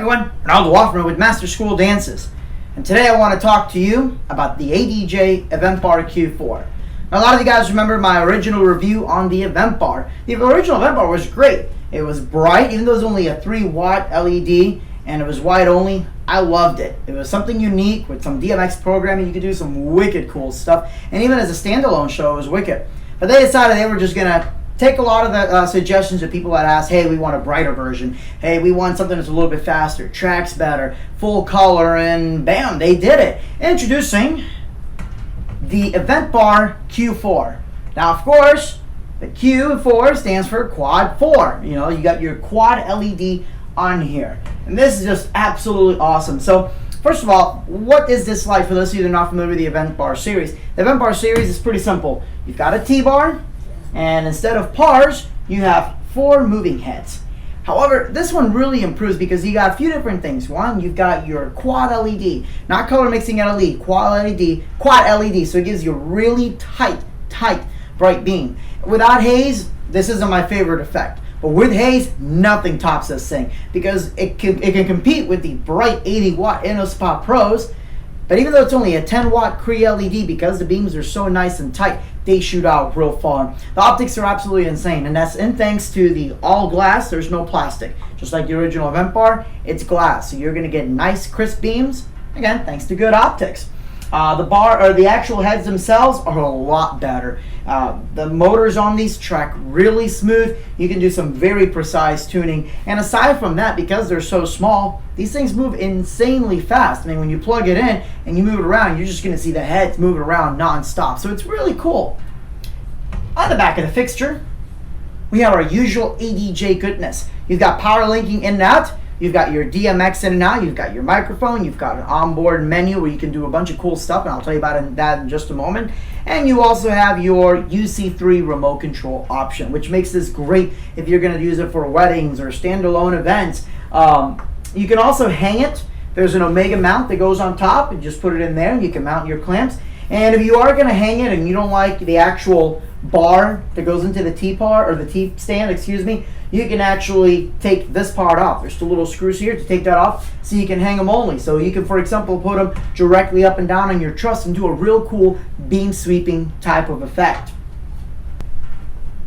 everyone, Ronaldo Hoffman with Master School Dances. And today I want to talk to you about the ADJ Event Bar Q4. Now, a lot of you guys remember my original review on the Event Bar. The original Event Bar was great. It was bright, even though it was only a 3-watt LED and it was white only. I loved it. It was something unique with some DMX programming. You could do some wicked cool stuff. And even as a standalone show, it was wicked. But they decided they were just going to take a lot of the suggestions of people that asked, hey, we want a brighter version. Hey, we want something that's a little bit faster, tracks better, full color, and bam, they did it. Introducing the Event Bar Q4. Now, of course, the Q4 stands for Quad 4. You know, you got your quad LED on here. And this is just absolutely awesome. So, first of all, what is this like for those of you that are not familiar with the Event Bar series? The Event Bar series is pretty simple. You've got a T-bar, and instead of bars, you have 4 moving heads. However, this one really improves because you got a few different things. One, you've got your quad LED, not color mixing LED, quad LED, so it gives you a really tight, bright beam. Without haze, this isn't my favorite effect. But with haze, nothing tops this thing because it can compete with the bright 80-watt InnoSpot Pros. But even though it's only a 10-watt Cree LED, because the beams are so nice and tight, they shoot out real far. The optics are absolutely insane, and that's in thanks to the all glass. There's no plastic. Just like the original Event Bar, it's glass. So you're going to get nice, crisp beams, again, thanks to good optics. The actual heads themselves are a lot better. The motors on these track really smooth. You can do some very precise tuning. And aside from that, because they're so small, these things move insanely fast. I mean, when you plug it in and you move it around, you're just going to see the heads moving around non-stop. So it's really cool. On the back of the fixture, we have our usual ADJ goodness. You've got power linking in and out. You've got your DMX in and out, you've got your microphone, you've got an onboard menu where you can do a bunch of cool stuff, and I'll tell you about that in just a moment. And you also have your UC3 remote control option, which makes this great if you're going to use it for weddings or standalone events. You can also hang it. There's an Omega mount that goes on top, and just put it in there, and you can mount your clamps. And if you are going to hang it and you don't like the actual bar that goes into the T-bar, or the T-stand, excuse me, you can actually take this part off. There's 2 little screws here to take that off so you can hang them only. So you can, for example, put them directly up and down on your truss and do a real cool beam sweeping type of effect.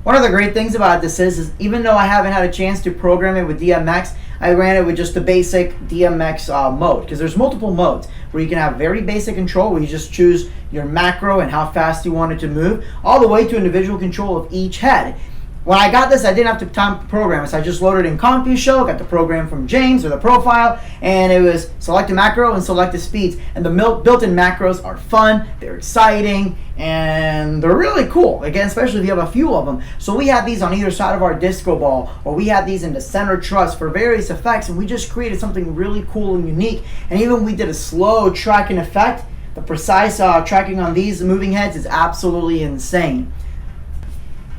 One of the great things about this is even though I haven't had a chance to program it with DMX, I ran it with just the basic DMX mode, because there's multiple modes where you can have very basic control where you just choose your macro and how fast you want it to move, all the way to individual control of each head. When I got this, I didn't have time to program it, so I just loaded in CompuShow, got the program from James or the profile, and it was select a macro and select the speeds. And the built-in macros are fun, they're exciting, and they're really cool. Again, especially if you have a few of them. So we had these on either side of our disco ball, or we had these in the center truss for various effects, and we just created something really cool and unique. And even we did a slow tracking effect. The precise tracking on these moving heads is absolutely insane.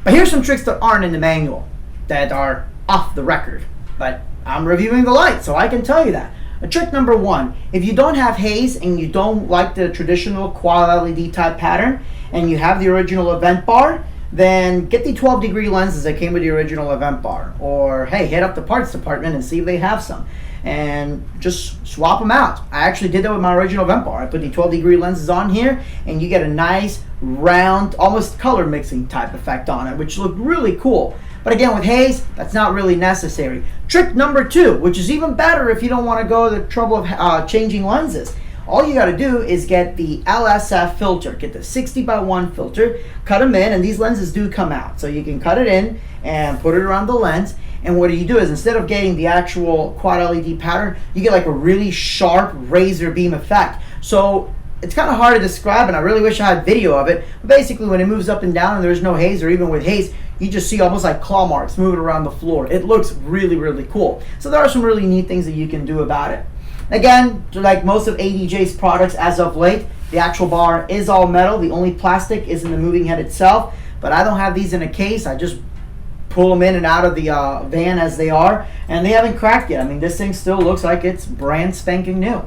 But here's some tricks that aren't in the manual, that are off the record. But I'm reviewing the light, so I can tell you that. Trick number 1, if you don't have haze and you don't like the traditional quad LED type pattern, and you have the original Event Bar, then get the 12-degree lenses that came with the original Event Bar. Or, hey, hit up the parts department and see if they have some. And just swap them out. I actually did that with my original Event Bar. I put the 12-degree lenses on here, and you get a nice, round, almost color mixing type effect on it, which looked really cool. But again, with haze, that's not really necessary. Trick number 2, which is even better if you don't want to go to the trouble of changing lenses. All you got to do is get the LSF filter. Get the 60x1 filter, cut them in, and these lenses do come out. So you can cut it in and put it around the lens. And what you do is, instead of getting the actual quad LED pattern, you get like a really sharp razor beam effect. So it's kind of hard to describe, and I really wish I had video of it. But basically, when it moves up and down and there's no haze, or even with haze, you just see almost like claw marks moving around the floor. It looks really, really cool. So there are some really neat things that you can do about it. Again, like most of ADJ's products as of late, the actual bar is all metal. The only plastic is in the moving head itself. But I don't have these in a case. I just pull them in and out of the van as they are, and they haven't cracked yet. I mean, this thing still looks like it's brand spanking new.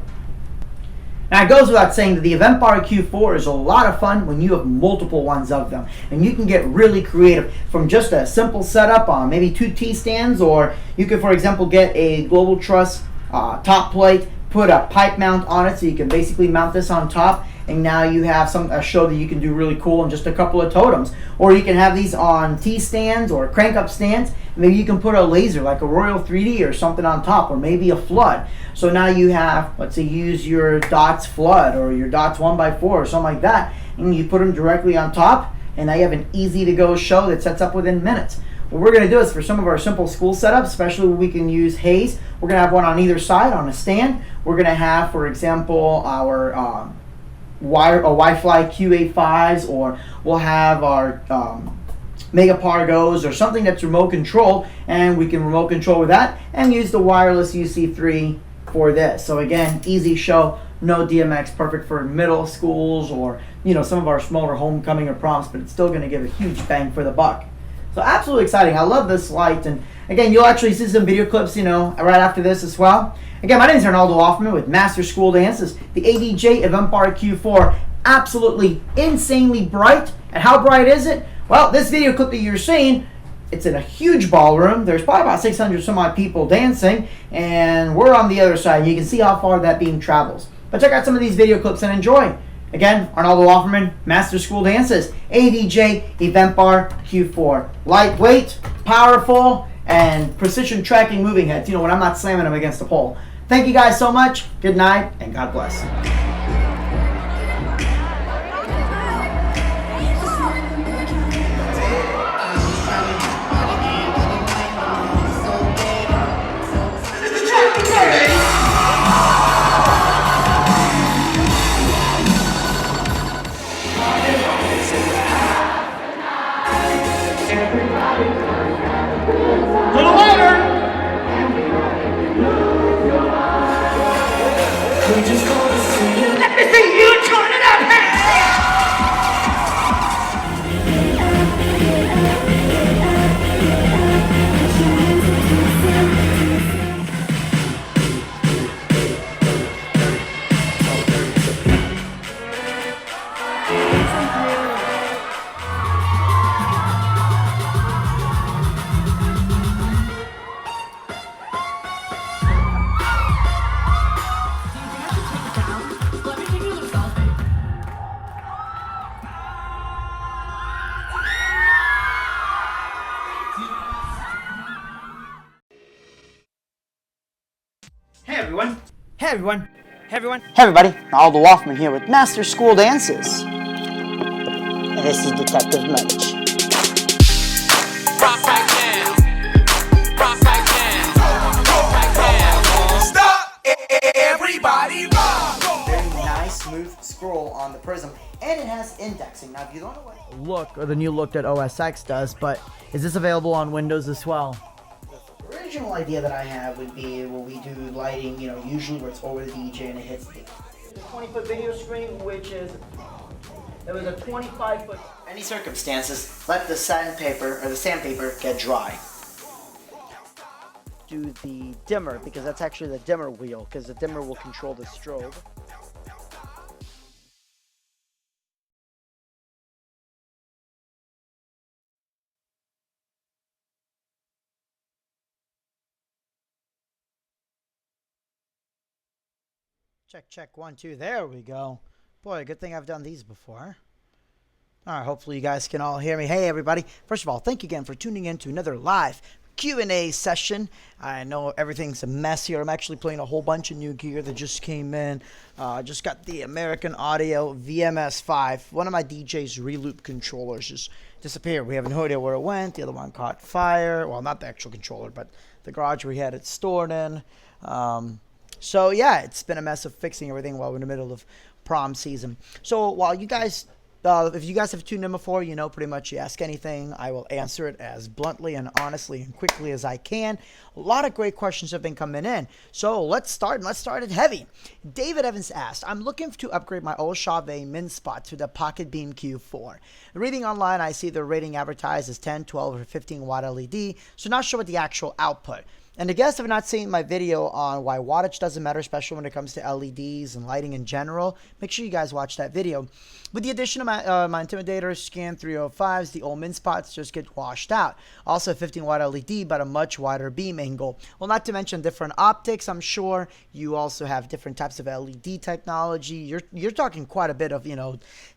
Now, it goes without saying that the Event Bar Q4 is a lot of fun when you have multiple ones of them. And you can get really creative from just a simple setup on maybe 2 T-stands, or you could, for example, get a global truss top plate, put a pipe mount on it so you can basically mount this on top, and now you have a show that you can do really cool in just a couple of totems. Or you can have these on T-stands or crank-up stands. Maybe you can put a laser like a Royal 3D or something on top, or maybe a flood. So now you have, let's say, use your dots flood or your dots 1x4 or something like that, and you put them directly on top, and now you have an easy-to-go show that sets up within minutes. What we're going to do is for some of our simple school setups, especially when we can use haze, we're going to have one on either side on a stand. We're going to have, for example, our Wi-Fi QA5s, or we'll have our Mega Pargos or something that's remote control, and we can remote control with that and use the wireless UC3 for this. So again, easy show, no DMX, perfect for middle schools or some of our smaller homecoming or proms, but it's still going to give a huge bang for the buck. So absolutely exciting. I love this light. And again, you'll actually see some video clips, right after this as well. Again, my name is Arnaldo Offerman with Master School Dances, the ADJ Event Bar Q4. Absolutely insanely bright. And how bright is it? Well, this video clip that you're seeing, it's in a huge ballroom. There's probably about 600 some odd people dancing, and we're on the other side. You can see how far that beam travels. But check out some of these video clips and enjoy. Again, Arnaldo Offerman, Master School Dances, ADJ Event Bar Q4. Lightweight, powerful, and precision tracking moving heads, when I'm not slamming them against the pole. Thank you guys so much. Good night, and God bless. Little louder! Let me see you turn it up! Hey everyone. Hey everyone. Hey everyone. Hey everybody. Arnaldo Offerman here with Master School Dances. And this is Detective Munch. Rock right now. Rock right now. Right now. Stop! Everybody rock! Very nice, smooth scroll on the Prism. And it has indexing. Now if you don't know what the new look that OS X does, but is this available on Windows as well? The original idea that I have would be when we do lighting, usually where it's over the DJ and it hits the 20-foot video screen, which is, it was a 25-foot. Any circumstances, let the sandpaper get dry. Do the dimmer, because that's actually the dimmer wheel, because the dimmer will control the strobe. Check, check, 1, 2. There we go. Boy, good thing I've done these before. All right, hopefully you guys can all hear me. Hey, everybody. First of all, thank you again for tuning in to another live Q&A session. I know everything's a mess here. I'm actually playing a whole bunch of new gear that just came in. Just got the American Audio VMS5. One of my DJ's reloop controllers just disappeared. We have no idea where it went. The other one caught fire. Well, not the actual controller, but the garage we had it stored in. So yeah, it's been a mess of fixing everything while we're in the middle of prom season. So while you guys, if you guys have tuned in before, pretty much you ask anything, I will answer it as bluntly and honestly and quickly as I can. A lot of great questions have been coming in. So let's start, and let's start it heavy. David Evans asked, I'm looking to upgrade my old Chauvet Min Spot to the Pocket Beam Q4. Reading online, I see the rating advertised as 10, 12, or 15 watt LED, so not sure what the actual output. And the guests have not seen my video on why wattage doesn't matter, especially when it comes to LEDs and lighting in general, make sure you guys watch that video. With the addition of my Intimidator Scan 305s, the old min spots just get washed out. Also 15 watt LED, but a much wider beam angle. Well, not to mention different optics. I'm sure you also have different types of LED technology. You're talking quite a bit of,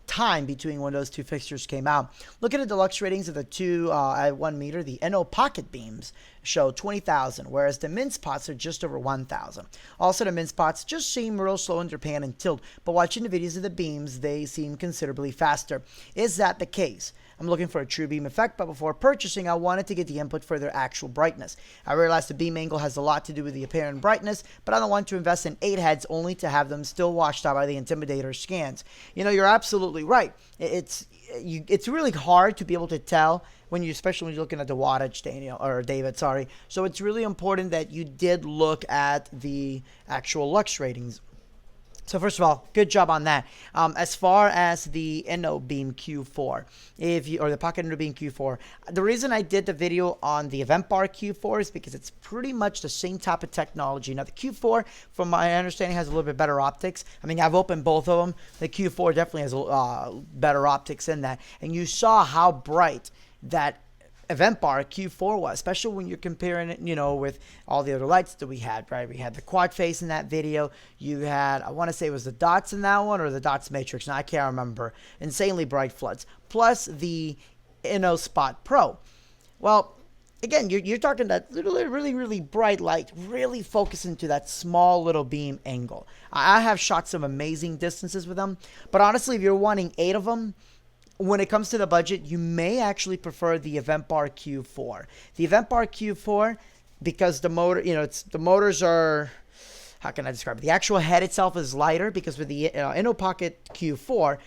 time between when those two fixtures came out. Look at the deluxe ratings of the two at 1 meter. The NO pocket beams show 20,000, whereas the min spots are just over 1,000. Also, the min spots just seem real slow in their pan and tilt, but watching the videos of the beams, they seem considerably faster. Is that the case? I'm looking for a true beam effect, but before purchasing, I wanted to get the input for their actual brightness. I realized the beam angle has a lot to do with the apparent brightness, but I don't want to invest in 8 heads only to have them still washed out by the Intimidator scans. You're absolutely right. It's really hard to be able to tell especially when you're looking at the wattage, David, sorry. So it's really important that you did look at the actual lux ratings. So first of all, good job on that. As far as the NO Beam Q4, or the Pocket NO Beam Q4, the reason I did the video on the Event Bar Q4 is because it's pretty much the same type of technology. Now the Q4, from my understanding, has a little bit better optics. I mean, I've opened both of them. The Q4 definitely has better optics in that. And you saw how bright that Event Bar Q4 was, especially when you're comparing it, with all the other lights that we had, right? We had the quad face in that video. You had, I want to say it was the dots in that one or the dots matrix. Now I can't remember. Insanely bright floods. Plus the NO Spot Pro. Well, again, you're talking that really, really bright light, really focus into that small little beam angle. I have shot some amazing distances with them, but honestly, if you're wanting 8 of them, when it comes to the budget, you may actually prefer the Event Bar Q4. The Event Bar Q4, because the motor, the motors are, how can I describe it? The actual head itself is lighter, because with the NO Pocket Q4,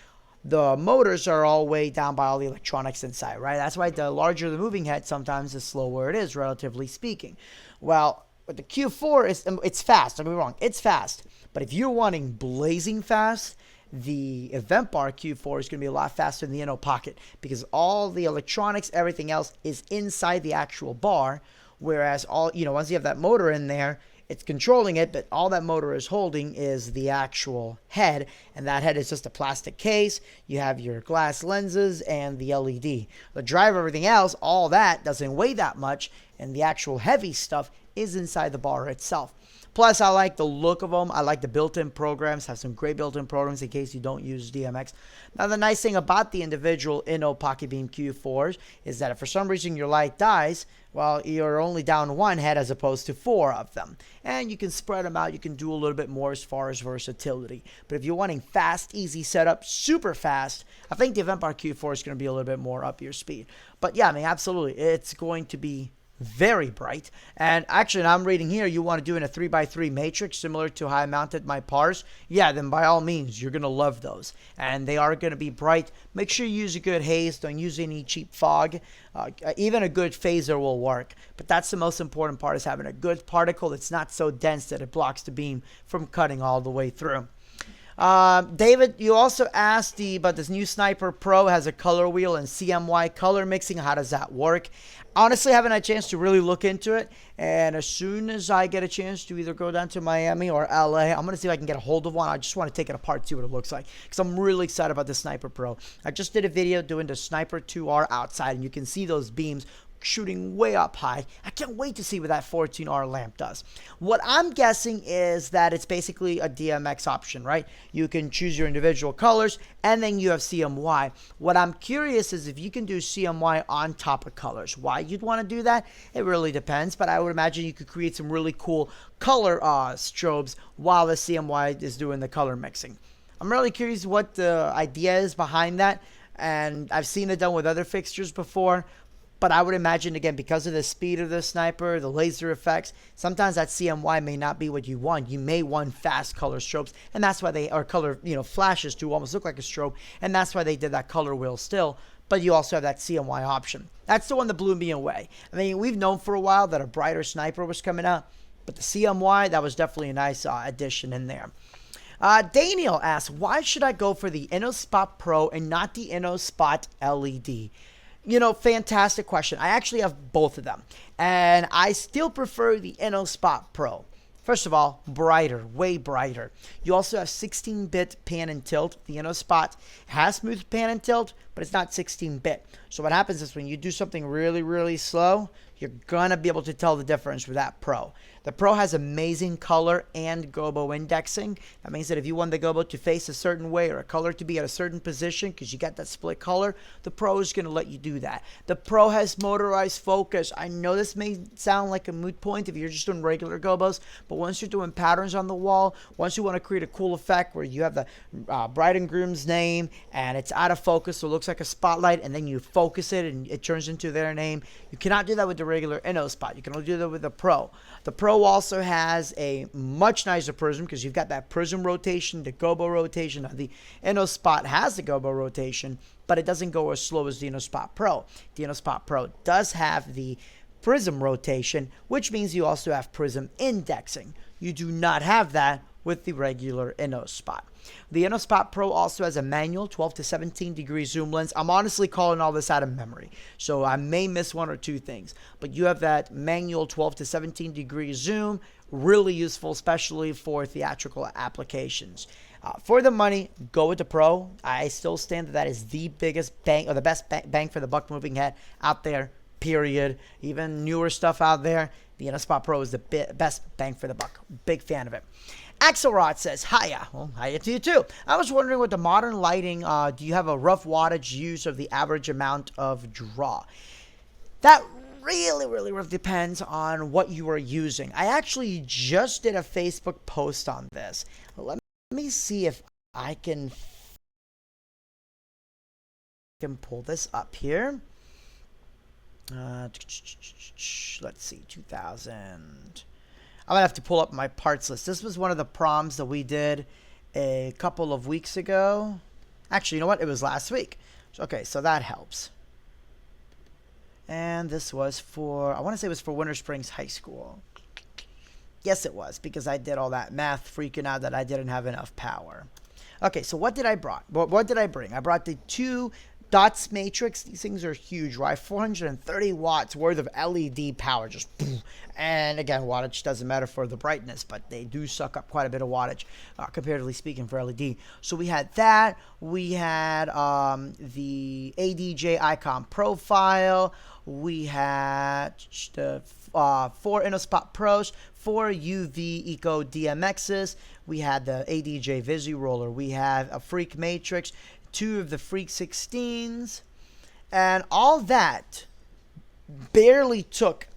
the motors are all way down by all the electronics inside, right? That's why the larger the moving head, sometimes the slower it is, relatively speaking. Well, with the Q4, it's fast. Don't get me wrong, it's fast. But if you're wanting blazing fast, the Event Bar Q4 is going to be a lot faster than the NO Pocket, because all the electronics, everything else is inside the actual bar, whereas once you have that motor in there, it's controlling it, but all that motor is holding is the actual head, and that head is just a plastic case. You have your glass lenses and the LED. The drive, everything else, all that doesn't weigh that much, and the actual heavy stuff is inside the bar itself. Plus, I like the look of them. I like the built-in programs. Have some great built-in programs in case you don't use DMX. Now, the nice thing about the individual NO Pocket Beam Q4s is that if for some reason your light dies, well, you're only down 1 head as opposed to 4 of them. And you can spread them out. You can do a little bit more as far as versatility. But if you're wanting fast, easy setup, super fast, I think the Event Bar Q4 is going to be a little bit more up your speed. But yeah, I mean, absolutely. It's going to be very bright. And actually, I'm reading here, you want to do in a 3x3 matrix similar to how I mounted my PARs, yeah, then by all means, you're going to love those. And they are going to be bright. Make sure you use a good haze. Don't use any cheap fog. Even a good phaser will work. But that's the most important part, is having a good particle that's not so dense that it blocks the beam from cutting all the way through. David, you also asked about this new Sniper Pro. Has a color wheel and CMY color mixing. How does that work? Honestly, I haven't had a chance to really look into it. And as soon as I get a chance to either go down to Miami or LA, I'm going to see if I can get a hold of one. I just want to take it apart, see what it looks like, because I'm really excited about the Sniper Pro. I just did a video doing the Sniper 2R outside, and you can see those beams shooting way up high. I can't wait to see what that 14R lamp does. What I'm guessing is that it's basically a DMX option, right? You can choose your individual colors, and then you have CMY. What I'm curious is if you can do CMY on top of colors. Why you'd want to do that? It really depends, but I would imagine you could create some really cool color strobes while the CMY is doing the color mixing. I'm really curious what the idea is behind that, and I've seen it done with other fixtures before. But I would imagine, again, because of the speed of the Sniper, the laser effects, sometimes that CMY may not be what you want. You may want fast color strobes, and that's why they, or color, flashes to almost look like a strobe, and that's why they did that color wheel still. But you also have that CMY option. That's the one that blew me away. I mean, we've known for a while that a brighter Sniper was coming out, but the CMY, that was definitely a nice addition in there. Daniel asks, why should I go for the NO Spot Pro and not the NO Spot LED? Fantastic question. I actually have both of them, and I still prefer the InnoSpot Pro. First of all, brighter, way brighter. You also have 16-bit pan and tilt. The InnoSpot has smooth pan and tilt, but it's not 16-bit. So what happens is when you do something really, really slow, you're going to be able to tell the difference with that Pro. The Pro has amazing color and gobo indexing. That means that if you want the gobo to face a certain way or a color to be at a certain position because you got that split color, the Pro is going to let you do that. The Pro has motorized focus. I know this may sound like a moot point if you're just doing regular gobos, but once you're doing patterns on the wall, once you want to create a cool effect where you have the bride and groom's name and it's out of focus so it looks like a spotlight, and then you focus it and it turns into their name, you cannot do that with the regular InnoSpot. You can only do that with the Pro. The Pro also has a much nicer prism because you've got that prism rotation, the gobo rotation. Now, the InnoSpot has the gobo rotation, but it doesn't go as slow as the InnoSpot Pro. The InnoSpot Pro does have the prism rotation, which means you also have prism indexing. You do not have that with the regular InnoSpot. The InnoSpot Pro also has a manual 12 to 17 degree zoom lens. I'm honestly calling all this out of memory, so I may miss one or two things. But you have that manual 12 to 17 degree zoom, really useful, especially for theatrical applications. For the money, go with the Pro. I still stand that is the biggest bang, or the best bang for the buck moving head out there, period. Even newer stuff out there, the InnoSpot Pro is the best bang for the buck. Big fan of it. Axelrod says, hiya. Well, hiya to you too. I was wondering with the modern lighting, do you have a rough wattage use of the average amount of draw? That really depends on what you are using. I actually just did a Facebook post on this. Let me see if I can pull this up here. Let's see, 2000. I'm going to have to pull up my parts list. This was one of the proms that we did a couple of weeks ago. Actually, you know what? It was last week. Okay, so that helps. And this was for, I want to say it was for Winter Springs High School. Yes, it was, because I did all that math freaking out that I didn't have enough power. Okay, so what did I bring? What did I bring? I brought the two dots matrix. These things are huge, right? 430 watts worth of LED power, just boom. And again, wattage doesn't matter for the brightness, but they do suck up quite a bit of wattage, comparatively speaking, for LED. So we had that. We had the ADJ icon profile. We had the 4 InnoSpot Pros, 4 UV Eco DMXs. We had the ADJ Visi Roller. We had a Freak Matrix, 2 of the Freak 16s, and all that barely took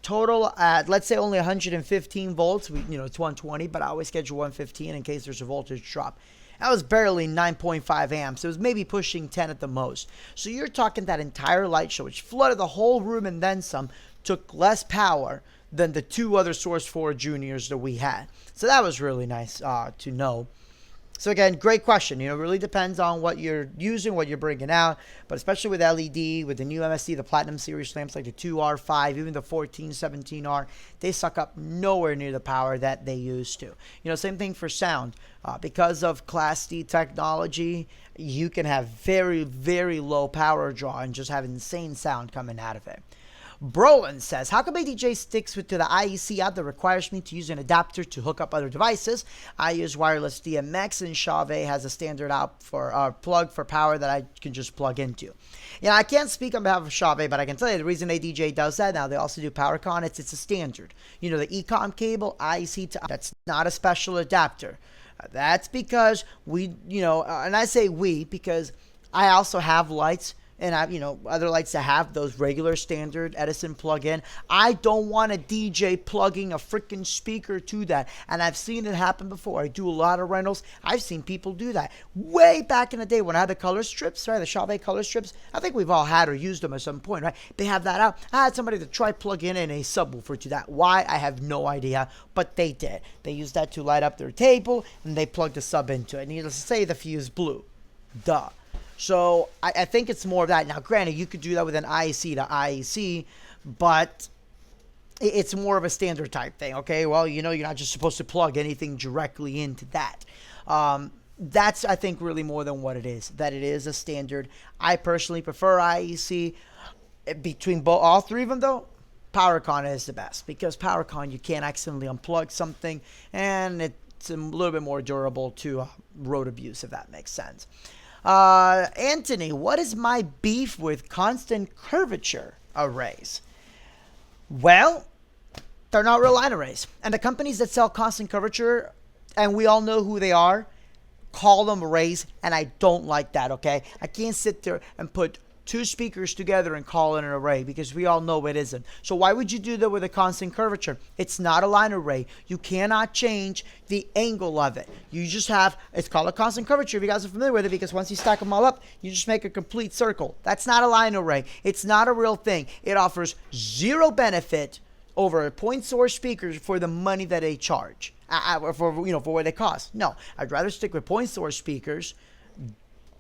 total at, let's say, only 115 volts. It's 120, but I always schedule 115 in case there's a voltage drop. That was barely 9.5 amps. It was maybe pushing 10 at the most. So you're talking that entire light show, which flooded the whole room and then some, took less power than the 2 other Source 4 Juniors that we had. So that was really nice to know. So again, great question. It really depends on what you're using, what you're bringing out, but especially with LED, with the new MSD, the Platinum Series lamps like the 2R5, even the 1417R, they suck up nowhere near the power that they used to. Same thing for sound. Because of Class D technology, you can have very low power draw and just have insane sound coming out of it. Brolin says, how come ADJ sticks to the IEC out that requires me to use an adapter to hook up other devices? I use wireless DMX, and Chauvet has a standard out for plug for power that I can just plug into. I can't speak on behalf of Chauvet, but I can tell you the reason ADJ does that. Now, they also do PowerCon. It's a standard. The ECOM cable, IEC, that's not a special adapter. That's because we, and I say we because I also have lights, and other lights that have those regular standard Edison plug-in. I don't want a DJ plugging a freaking speaker to that, and I've seen it happen before. I do a lot of rentals. I've seen people do that. Way back in the day when I had the color strips, right, the Chauvet color strips, I think we've all had or used them at some point, right? They have that out. I had somebody to try plug in a subwoofer to that. Why? I have no idea, but they did. They used that to light up their table, and they plugged the sub into it. Needless to say, the fuse blew. Duh. So I think it's more of that. Now, granted, you could do that with an IEC to IEC, but it's more of a standard type thing, okay? Well, you're not just supposed to plug anything directly into that. that's, I think, really more than what it is. That it is a standard. I personally prefer IEC. Between all three of them, though, PowerCon is the best, because PowerCon, you can't accidentally unplug something, and it's a little bit more durable to road abuse, if that makes sense. Anthony, what is my beef with constant curvature arrays? Well, they're not real line arrays. And the companies that sell constant curvature, and we all know who they are, call them arrays, and I don't like that, okay? I can't sit there and put two speakers together and call it an array, because we all know it isn't. So why would you do that with a constant curvature? It's not a line array. You cannot change the angle of it. You just have, it's called a constant curvature if you guys are familiar with it, because once you stack them all up, you just make a complete circle. That's not a line array. It's not a real thing. It offers zero benefit over point source speakers for the money that they charge, for what they cost. No, I'd rather stick with point source speakers,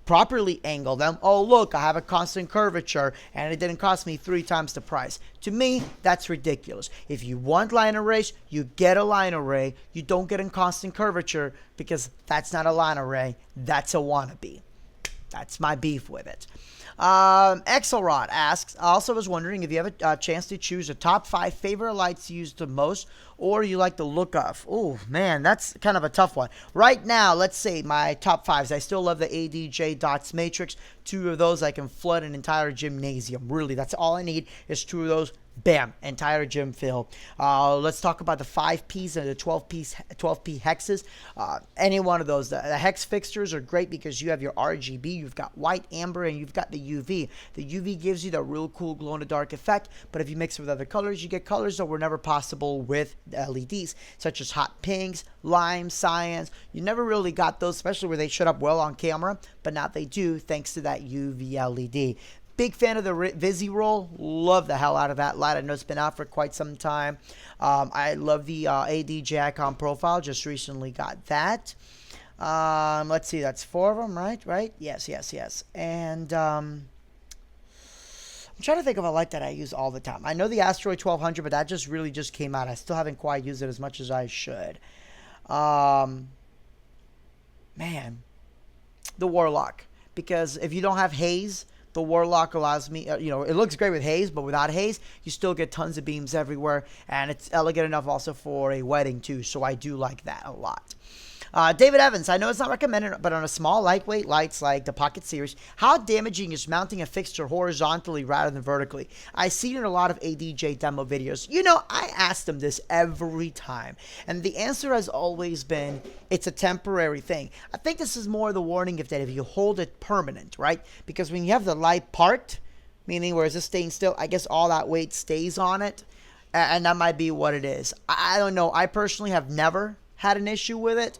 properly angle them. Oh, look, I have a constant curvature and it didn't cost me 3 times the price. To me, that's ridiculous. If you want line arrays, you get a line array. You don't get a constant curvature, because that's not a line array. That's a wannabe. That's my beef with it. Exelrod asks, I also was wondering if you have a chance to choose a top 5 favorite lights used the most, or you like the look of. Oh, man, that's kind of a tough one. Right now, let's say my top 5s. I still love the ADJ Dots Matrix. 2 of those, I can flood an entire gymnasium. Really, that's all I need is 2 of those. Bam, entire gym fill. Let's talk about the 5Ps and the 12P hexes. Any one of those. The hex fixtures are great because you have your RGB, you've got white, amber, and you've got the UV. The UV gives you the real cool glow-in-the-dark effect, but if you mix it with other colors, you get colors that were never possible with LEDs, such as hot pinks, lime, cyans. You never really got those, especially where they shut up well on camera, but now they do thanks to that UV LED. Big fan of the Visi Roll. Love the hell out of that light. I know it's been out for quite some time. I love the ADJ Icon Profile. Just recently got that. Let's see. That's 4 of them, right? Yes. And I'm trying to think of a light that I use all the time. I know the Asteroid 1200, but that just really just came out. I still haven't quite used it as much as I should. Man, the Warlock. Because if you don't have haze, the Warlock allows me, it looks great with haze, but without haze, you still get tons of beams everywhere, and it's elegant enough also for a wedding too, so I do like that a lot. David Evans, I know it's not recommended, but on a small, lightweight lights like the Pocket Series, how damaging is mounting a fixture horizontally rather than vertically? I see it in a lot of ADJ demo videos. I ask them this every time, and the answer has always been, it's a temporary thing. I think this is more the warning that if you hold it permanent, right? Because when you have the light parked, meaning where it's just staying still, I guess all that weight stays on it, and that might be what it is. I don't know. I personally have never had an issue with it.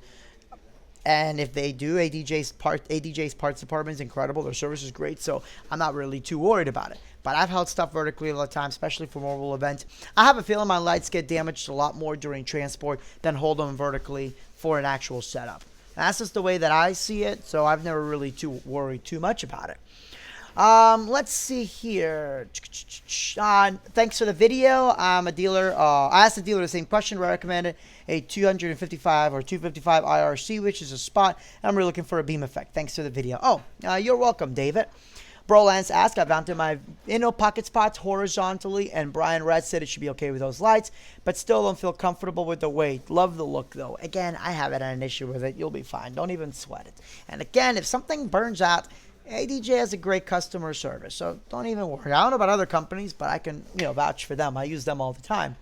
And if they do, ADJ's parts department is incredible. Their service is great, so I'm not really too worried about it. But I've held stuff vertically all the time, especially for mobile events. I have a feeling my lights get damaged a lot more during transport than hold them vertically for an actual setup. That's just the way that I see it, so I've never really worried too much about it. Let's see here. Thanks for the video. I'm a dealer. I asked the dealer the same question. I recommended a 255 or 255 IRC, which is a spot. I'm really looking for a beam effect. Thanks for the video. You're welcome, David. Brolance asked, I've mounted my pocket spots horizontally, and Brian Red said it should be okay with those lights, but still don't feel comfortable with the weight. Love the look, though. Again, I haven't had an issue with it. You'll be fine. Don't even sweat it. And again, if something burns out, ADJ has a great customer service, so don't even worry. I don't know about other companies, but I can, vouch for them. I use them all the time.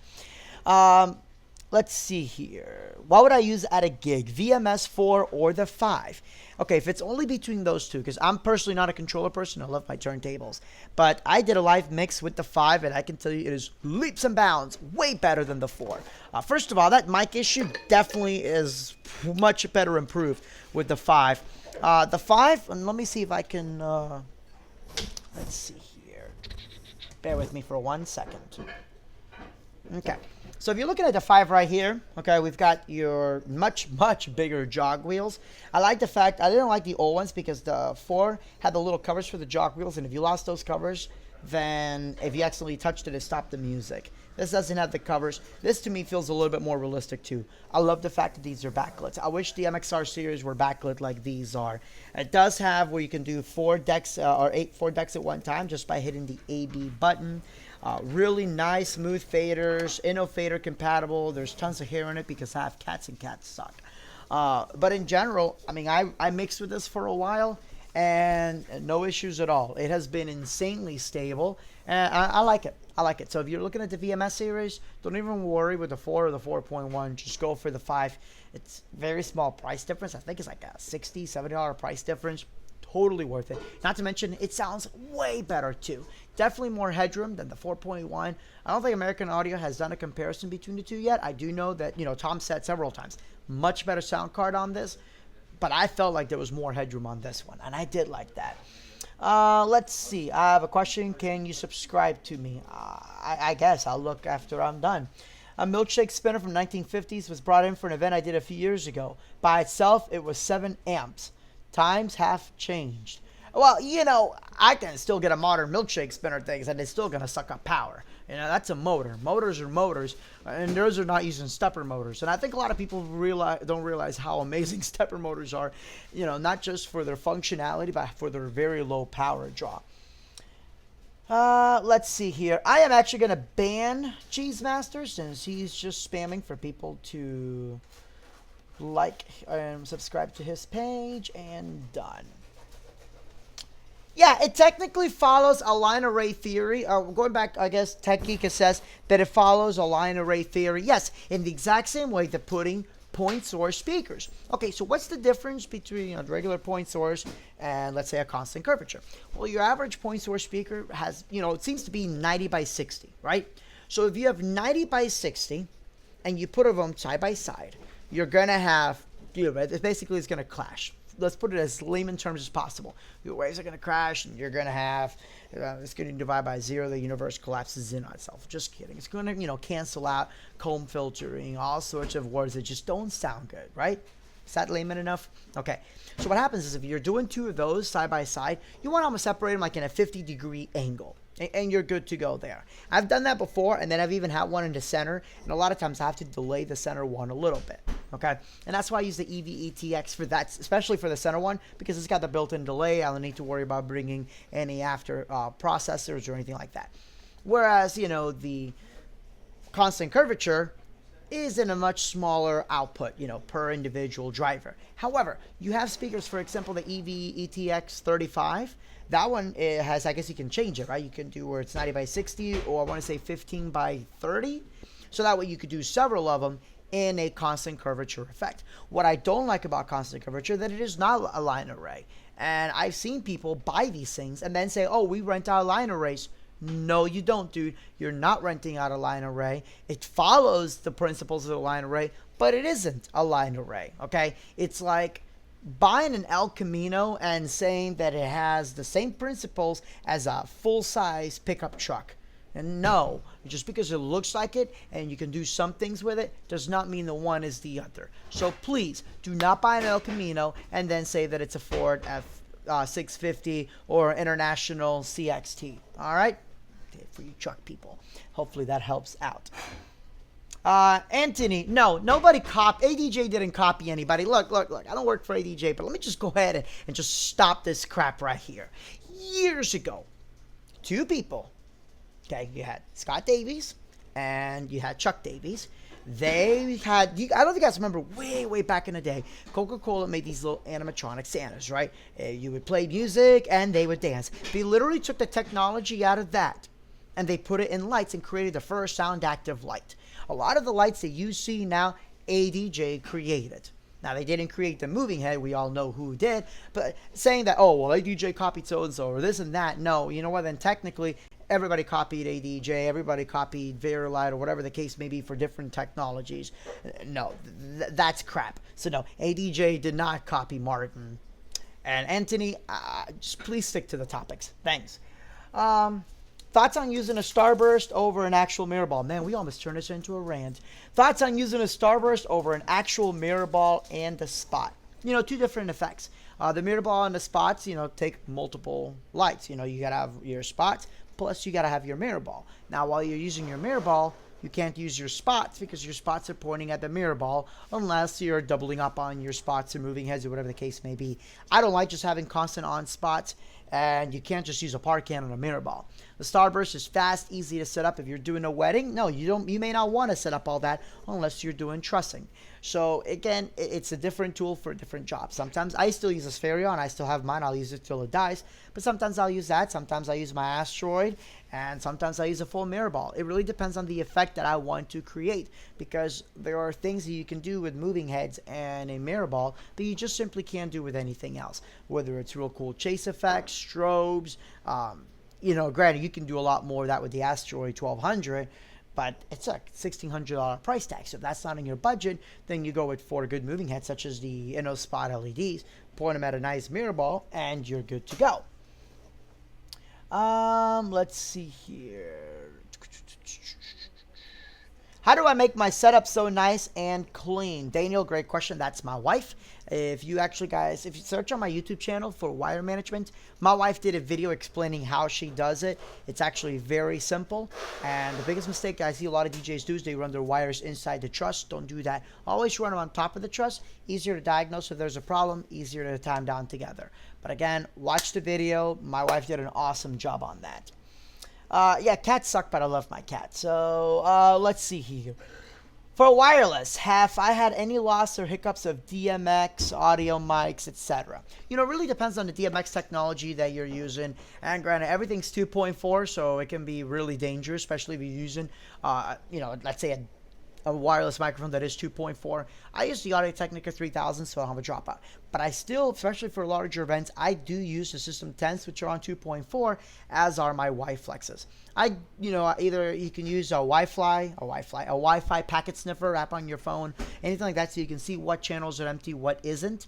Let's see here. What would I use at a gig? VMS 4 or the 5? Okay, if it's only between those two, because I'm personally not a controller person. I love my turntables. But I did a live mix with the 5, and I can tell you it is leaps and bounds way better than the 4. First of all, that mic issue definitely is much better improved with the 5. The 5, and let me see if I can, let's see here. Bear with me for 1 second. Okay. So if you're looking at the 5 right here, okay, we've got your much bigger jog wheels. I like the fact, I didn't like the old ones because the 4 had the little covers for the jog wheels, and if you lost those covers, then if you accidentally touched it, it stopped the music. This doesn't have the covers. This to me feels a little bit more realistic too. I love the fact that these are backlit. I wish the MXR series were backlit like these are. It does have where you can do 4 decks or 4 decks at one time just by hitting the AB button. Really nice smooth faders, Inno fader compatible. There's tons of hair in it because I have cats and cats suck. But in general, I mean, I mixed with this for a while and no issues at all. It has been insanely stable and I like it. I like it. So if you're looking at the VMS series, don't even worry with the 4 or the 4.1. Just go for the 5. It's very small price difference. I think it's like a $60, $70 price difference. Totally worth it. Not to mention, it sounds way better too. Definitely more headroom than the 4.1. I don't think American Audio has done a comparison between the two yet. I do know that, Tom said several times, much better sound card on this, but I felt like there was more headroom on this one, and I did like that. Let's see. I have a question. Can you subscribe to me? I guess I'll look after I'm done. A milkshake spinner from 1950s was brought in for an event I did a few years ago. By itself, it was 7 amps. Times have changed. Well, I can still get a modern milkshake spinner things, and it's still going to suck up power. That's a motor. Motors are motors, and those are not using stepper motors. And I think a lot of people don't realize how amazing stepper motors are, not just for their functionality, but for their very low power draw. Let's see here. I am actually going to ban Cheese Master since he's just spamming for people to like and subscribe to his page, and done. Yeah, it technically follows a line array theory. Going back, I guess Tech Geek says that it follows a line array theory. Yes, in the exact same way that putting point source speakers. Okay, so what's the difference between a regular point source and, let's say, a constant curvature? Well, your average point source speaker has, it seems to be 90 by 60, right? So if you have 90 by 60 and you put them side by side, you're going to have, basically it's going to clash. Let's put it as layman terms as possible. Your waves are going to crash, and you're going to have, it's going to divide by 0. The universe collapses in on itself. Just kidding. It's going to, cancel out comb filtering, all sorts of words that just don't sound good, right? Is that layman enough? Okay. So what happens is if you're doing 2 of those side by side, you want to almost separate them like in a 50-degree angle. And you're good to go there. I've done that before, and then I've even had one in the center, and a lot of times I have to delay the center one a little bit, okay? And that's why I use the EVETX for that, especially for the center one, because it's got the built-in delay. I don't need to worry about bringing any after processors or anything like that. Whereas, the constant curvature is in a much smaller output, per individual driver. However, you have speakers, for example, the EVETX 35. That one has, I guess you can change it, right? You can do where it's 90 by 60, or I want to say 15 by 30. So that way you could do several of them in a constant curvature effect. What I don't like about constant curvature, that it is not a line array. And I've seen people buy these things and then say, oh, we rent out line arrays. No, you don't, dude. You're not renting out a line array. It follows the principles of a line array, but it isn't a line array, okay? It's like buying an El Camino and saying that it has the same principles as a full-size pickup truck. And no, just because it looks like it and you can do some things with it does not mean the one is the other. So please do not buy an El Camino and then say that it's a Ford F650 or International CXT. All right? For you truck people. Hopefully that helps out. Anthony, no, nobody ADJ didn't copy anybody. Look, I don't work for ADJ, but let me just go ahead and just stop this crap right here. Years ago, 2 people, okay, you had Scott Davies and you had Chuck Davies. They had, I don't know if you guys remember, way back in the day, Coca-Cola made these little animatronic Santas, right? You would play music and they would dance. They literally took the technology out of that and they put it in lights and created the first sound active light. A lot of the lights that you see now, ADJ created. Now, they didn't create the moving head. We all know who did. But saying that, oh, well, ADJ copied so-and-so or this and that. No, you know what? Then technically, everybody copied ADJ. Everybody copied Verilight or whatever the case may be for different technologies. No, that's crap. So, no, ADJ did not copy Martin. And Anthony, just please stick to the topics. Thanks. Thoughts on using a starburst over an actual mirror ball? Man, we almost turned this into a rant. Thoughts on using a starburst over an actual mirror ball and a spot? 2 different effects. The mirror ball and the spots, take multiple lights. You gotta have your spots, Plus, you got to have your mirror ball. Now, while you're using your mirror ball, you can't use your spots because your spots are pointing at the mirror ball unless you're doubling up on your spots or moving heads or whatever the case may be. I don't like just having constant on spots, and you can't just use a par can on a mirror ball. The Starburst is fast, easy to set up. If you're doing a wedding, no, you don't. You may not want to set up all that unless you're doing trussing. So again, it's a different tool for a different job. Sometimes I still use a Spherion. I still have mine. I'll use it till it dies. But sometimes I'll use that. Sometimes I use my Asteroid, and sometimes I use a full mirror ball. It really depends on the effect that I want to create, because there are things that you can do with moving heads and a mirror ball that you just simply can't do with anything else. Whether it's real cool chase effects, strobes, granted, you can do a lot more of that with the Asteroid 1200, but it's a $1,600 price tag. So if that's not in your budget, then you go with 4 good moving heads, such as the InnoSpot LEDs, point them at a nice mirror ball, and you're good to go. Let's see here. How do I make my setup so nice and clean? Daniel, great question. That's my wife. If you search on my YouTube channel for wire management, my wife did a video explaining how she does it. It's actually very simple. And the biggest mistake I see a lot of DJs do is they run their wires inside the truss. Don't do that. Always run them on top of the truss. Easier to diagnose if there's a problem. Easier to tie them down together. But again, watch the video. My wife did an awesome job on that. Yeah, cats suck, but I love my cat. So, let's see here. For wireless, have I had any loss or hiccups of DMX, audio mics, etc.? It really depends on the DMX technology that you're using. And granted, everything's 2.4, so it can be really dangerous, especially if you're using, let's say a wireless microphone that is 2.4. I use the Audio-Technica 3000, so I don't have a dropout. But I still, especially for larger events, I do use the System 10s, which are on 2.4, as are my Y-Flexes. Either you can use a Wi-Fi packet sniffer app on your phone, anything like that, so you can see what channels are empty, what isn't.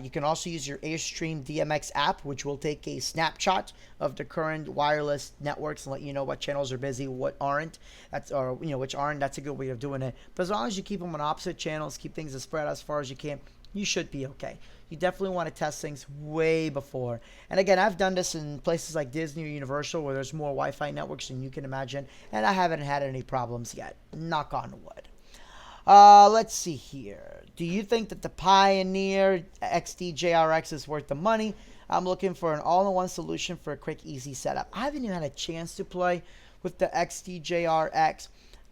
You can also use your Airstream DMX app, which will take a snapshot of the current wireless networks and let you know what channels are busy, what aren't. Which aren't. That's a good way of doing it. But as long as you keep them on opposite channels, keep things as spread as far as you can, you should be okay. You definitely want to test things way before. And again, I've done this in places like Disney or Universal where there's more Wi-Fi networks than you can imagine, and I haven't had any problems yet. Knock on wood. Let's see here. Do you think that the Pioneer XDJRX is worth the money? I'm looking for an all-in-one solution for a quick, easy setup. I haven't even had a chance to play with the XDJRX.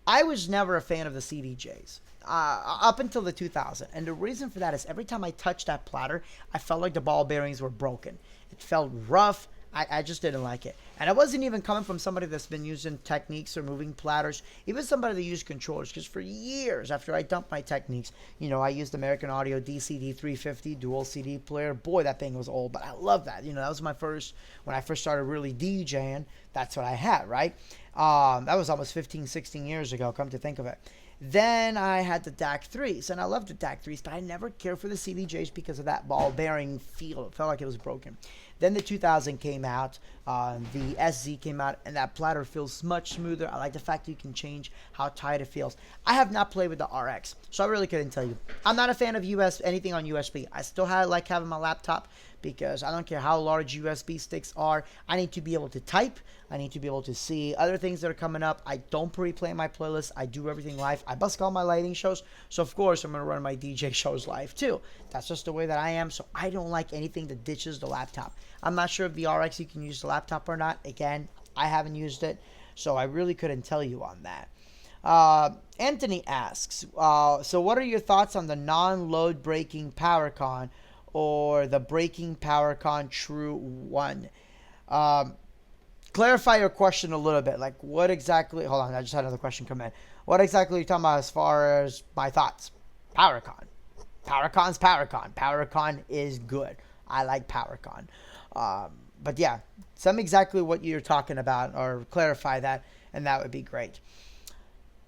I was never a fan of the CDJs. Up until the 2000. And the reason for that is every time I touched that platter, I felt like the ball bearings were broken. It felt rough. I just didn't like it. And I wasn't even coming from somebody that's been using techniques or moving platters, even somebody that used controllers, because for years after I dumped my techniques, I used American Audio DCD 350 dual CD player. Boy, that thing was old, but I love that. That was when I first started really DJing, that's what I had, right? That was almost 15, 16 years ago, come to think of it. Then I had the DAC 3s, and I loved the DAC 3s, but I never cared for the CDJs because of that ball bearing feel. It felt like it was broken. Then the 2000 came out, the SZ came out, and that platter feels much smoother. I like the fact that you can change how tight it feels. I have not played with the RX, so I really couldn't tell you. I'm not a fan of anything on USB. I still like having my laptop because I don't care how large USB sticks are. I need to be able to type. I need to be able to see other things that are coming up. I don't pre-play my playlist. I do everything live. I busk all my lighting shows. So, of course, I'm going to run my DJ shows live, too. That's just the way that I am. So, I don't like anything that ditches the laptop. I'm not sure if the RX you can use the laptop or not. Again, I haven't used it. So, I really couldn't tell you on that. Anthony asks, so what are your thoughts on the non-load braking PowerCon or the braking PowerCon True 1? Clarify your question a little bit. Like, what exactly... Hold on, I just had another question come in. What exactly are you talking about as far as my thoughts? PowerCon. PowerCon's PowerCon. PowerCon is good. I like PowerCon. But yeah, some exactly what you're talking about, or clarify that, and that would be great.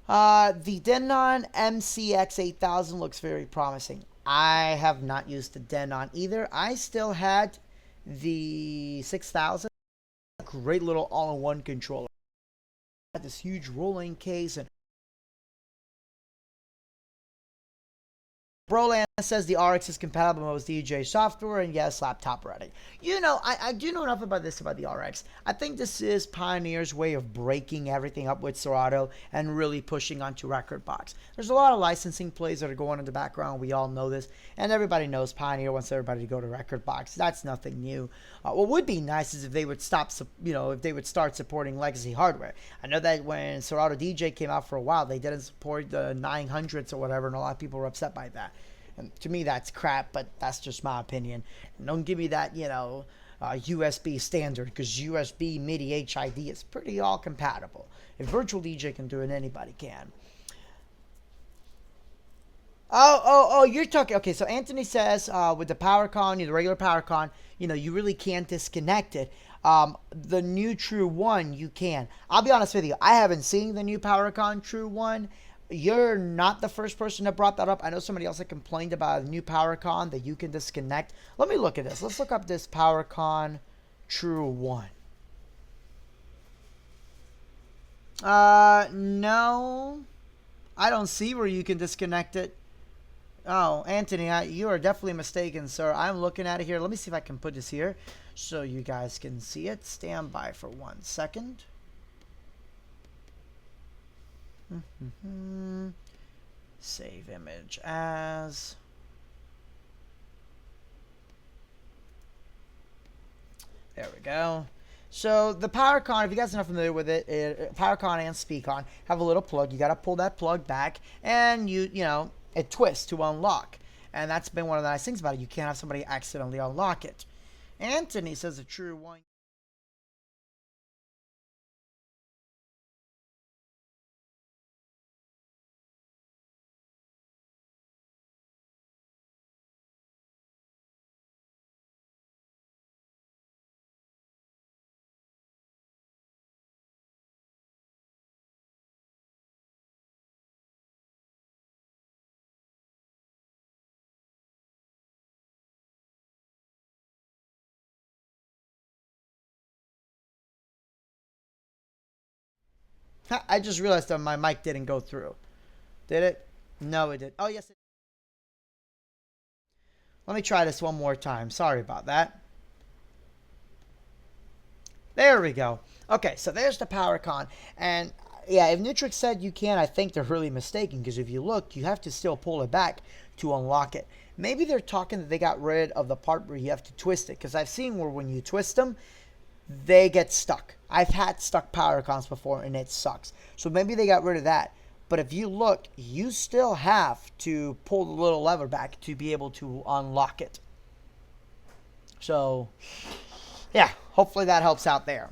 The Denon MCX 8000 looks very promising. I have not used the Denon either. I still had the 6000. Great little all-in-one controller. Had this huge rolling case and Broland says the RX is compatible with most DJ software, and yes, laptop ready. You know, I do know enough about this, about the RX. I think this is Pioneer's way of breaking everything up with Serato and really pushing onto Rekordbox. There's a lot of licensing plays that are going in the background. We all know this, and everybody knows Pioneer wants everybody to go to Rekordbox. That's nothing new. What would be nice is if they would stop, if they would start supporting legacy hardware. I know that when Serato DJ came out for a while, they didn't support the 900s or whatever, and a lot of people were upset by that. And to me, that's crap, but that's just my opinion. And don't give me that, USB standard, because USB, MIDI, HID is pretty all compatible. If Virtual DJ can do it, anybody can. Oh, you're talking. Okay, so Anthony says with the PowerCon, the regular PowerCon, you really can't disconnect it. The new True One, you can. I'll be honest with you, I haven't seen the new PowerCon True One. You're not the first person that brought that up. I know somebody else that complained about a new PowerCon that you can disconnect. Let me look at this. Let's look up this PowerCon True One. No. I don't see where you can disconnect it. Oh, Anthony, you are definitely mistaken, sir. I'm looking at it here. Let me see if I can put this here so you guys can see it. Stand by for 1 second. Save image as. There we go. So the PowerCon, if you guys are not familiar with it, PowerCon and SpeakOn have a little plug. You got to pull that plug back, and it twists to unlock. And that's been one of the nice things about it. You can't have somebody accidentally unlock it. Anthony says a True One. I just realized that my mic didn't go through. Did it? No, it did. Oh, yes. Let me try this one more time. Sorry about that. There we go. Okay, so there's the PowerCon. And yeah, if Nutrix said you can, I think they're really mistaken, because if you look, you have to still pull it back to unlock it. Maybe they're talking that they got rid of the part where you have to twist it, because I've seen where when you twist them, they get stuck. I've had stuck PowerCons before, and it sucks. So maybe they got rid of that. But if you look, you still have to pull the little lever back to be able to unlock it. So, yeah, hopefully that helps out there.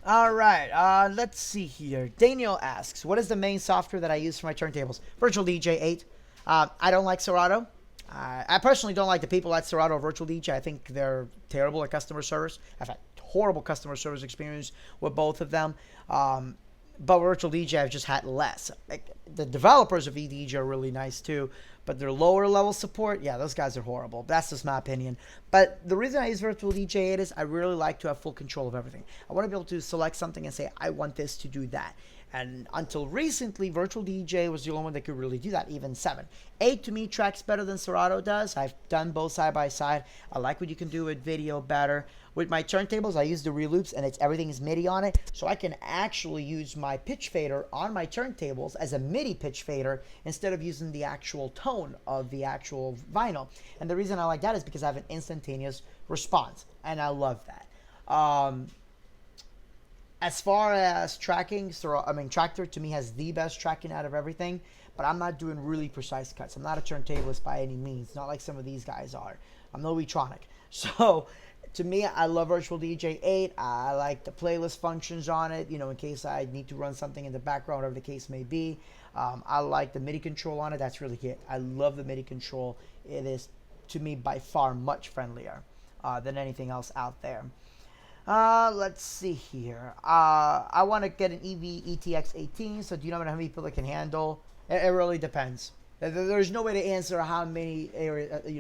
All right, let's see here. Daniel asks, what is the main software that I use for my turntables? Virtual DJ 8. I don't like Serato. I personally don't like the people at Serato Virtual DJ. I think they're terrible at customer service. I've had horrible customer service experience with both of them. But Virtual DJ, I've just had less. The developers of EDJ are really nice too, but their lower level support, yeah, those guys are horrible. That's just my opinion. But the reason I use Virtual DJ 8 is I really like to have full control of everything. I want to be able to select something and say, I want this to do that. And until recently, Virtual DJ was the only one that could really do that, even 7. 8 to me tracks better than Serato does. I've done both side by side. I like what you can do with video better. With my turntables, I use the reloops, and everything is MIDI on it, so I can actually use my pitch fader on my turntables as a MIDI pitch fader instead of using the actual tone of the actual vinyl. And the reason I like that is because I have an instantaneous response, and I love that. As far as tracking, Tractor to me has the best tracking out of everything, but I'm not doing really precise cuts. I'm not a turntablist by any means, not like some of these guys are. I'm no Electronic. So, to me, I love Virtual DJ 8. I like the playlist functions on it, in case I need to run something in the background, whatever the case may be. I like the MIDI control on it. That's really it. I love the MIDI control. It is, to me, by far much friendlier than anything else out there. Let's see here. I want to get an EV ETX 18. So do you know how many people it can handle? It really depends. There's no way to answer how many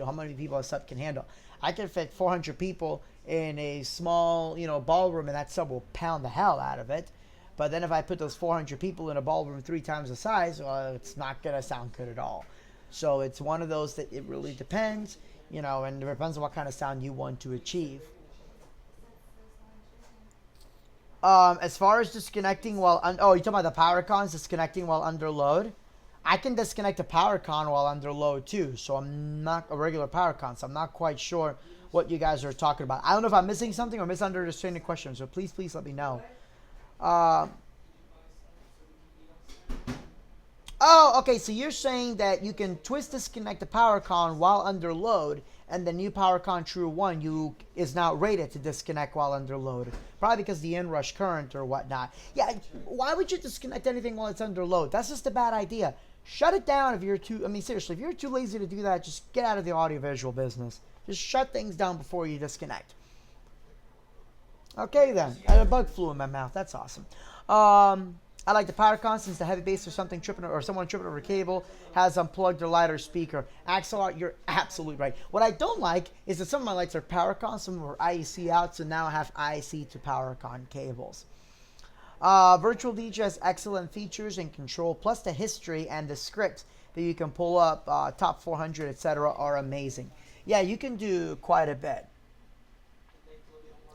how many people a sub can handle. I can fit 400 people in a small, ballroom, and that sub will pound the hell out of it. But then if I put those 400 people in a ballroom 3 times the size, well, it's not going to sound good at all. So it's one of those that it really depends, you know, and it depends on what kind of sound you want to achieve. As far as disconnecting while you're talking about the power cons disconnecting while under load. I can disconnect a power con while under load too, so I'm not a regular power con, so I'm not quite sure what you guys are talking about. I don't know if I'm missing something or misunderstanding the question, so please let me know. Okay, so you're saying that you can twist disconnect the power con while under load, and the new power con True 1 is now rated to disconnect while under load. Probably because the inrush current or whatnot. Yeah, why would you disconnect anything while it's under load? That's just a bad idea. Shut it down if you're too, I mean, seriously, if you're too lazy to do that, just get out of the audiovisual business. Just shut things down before you disconnect. Okay, then. A bug flew in my mouth. That's awesome. I like the power con since the heavy bass or something tripping or someone tripping over a cable has unplugged their light or speaker. Axelot, you're absolutely right. What I don't like is that some of my lights are power con, some are IEC out, so now I have IEC to power con cables. Virtual DJ has excellent features and control, plus the history and the scripts that you can pull up, top 400, etc. are amazing. Yeah, you can do quite a bit.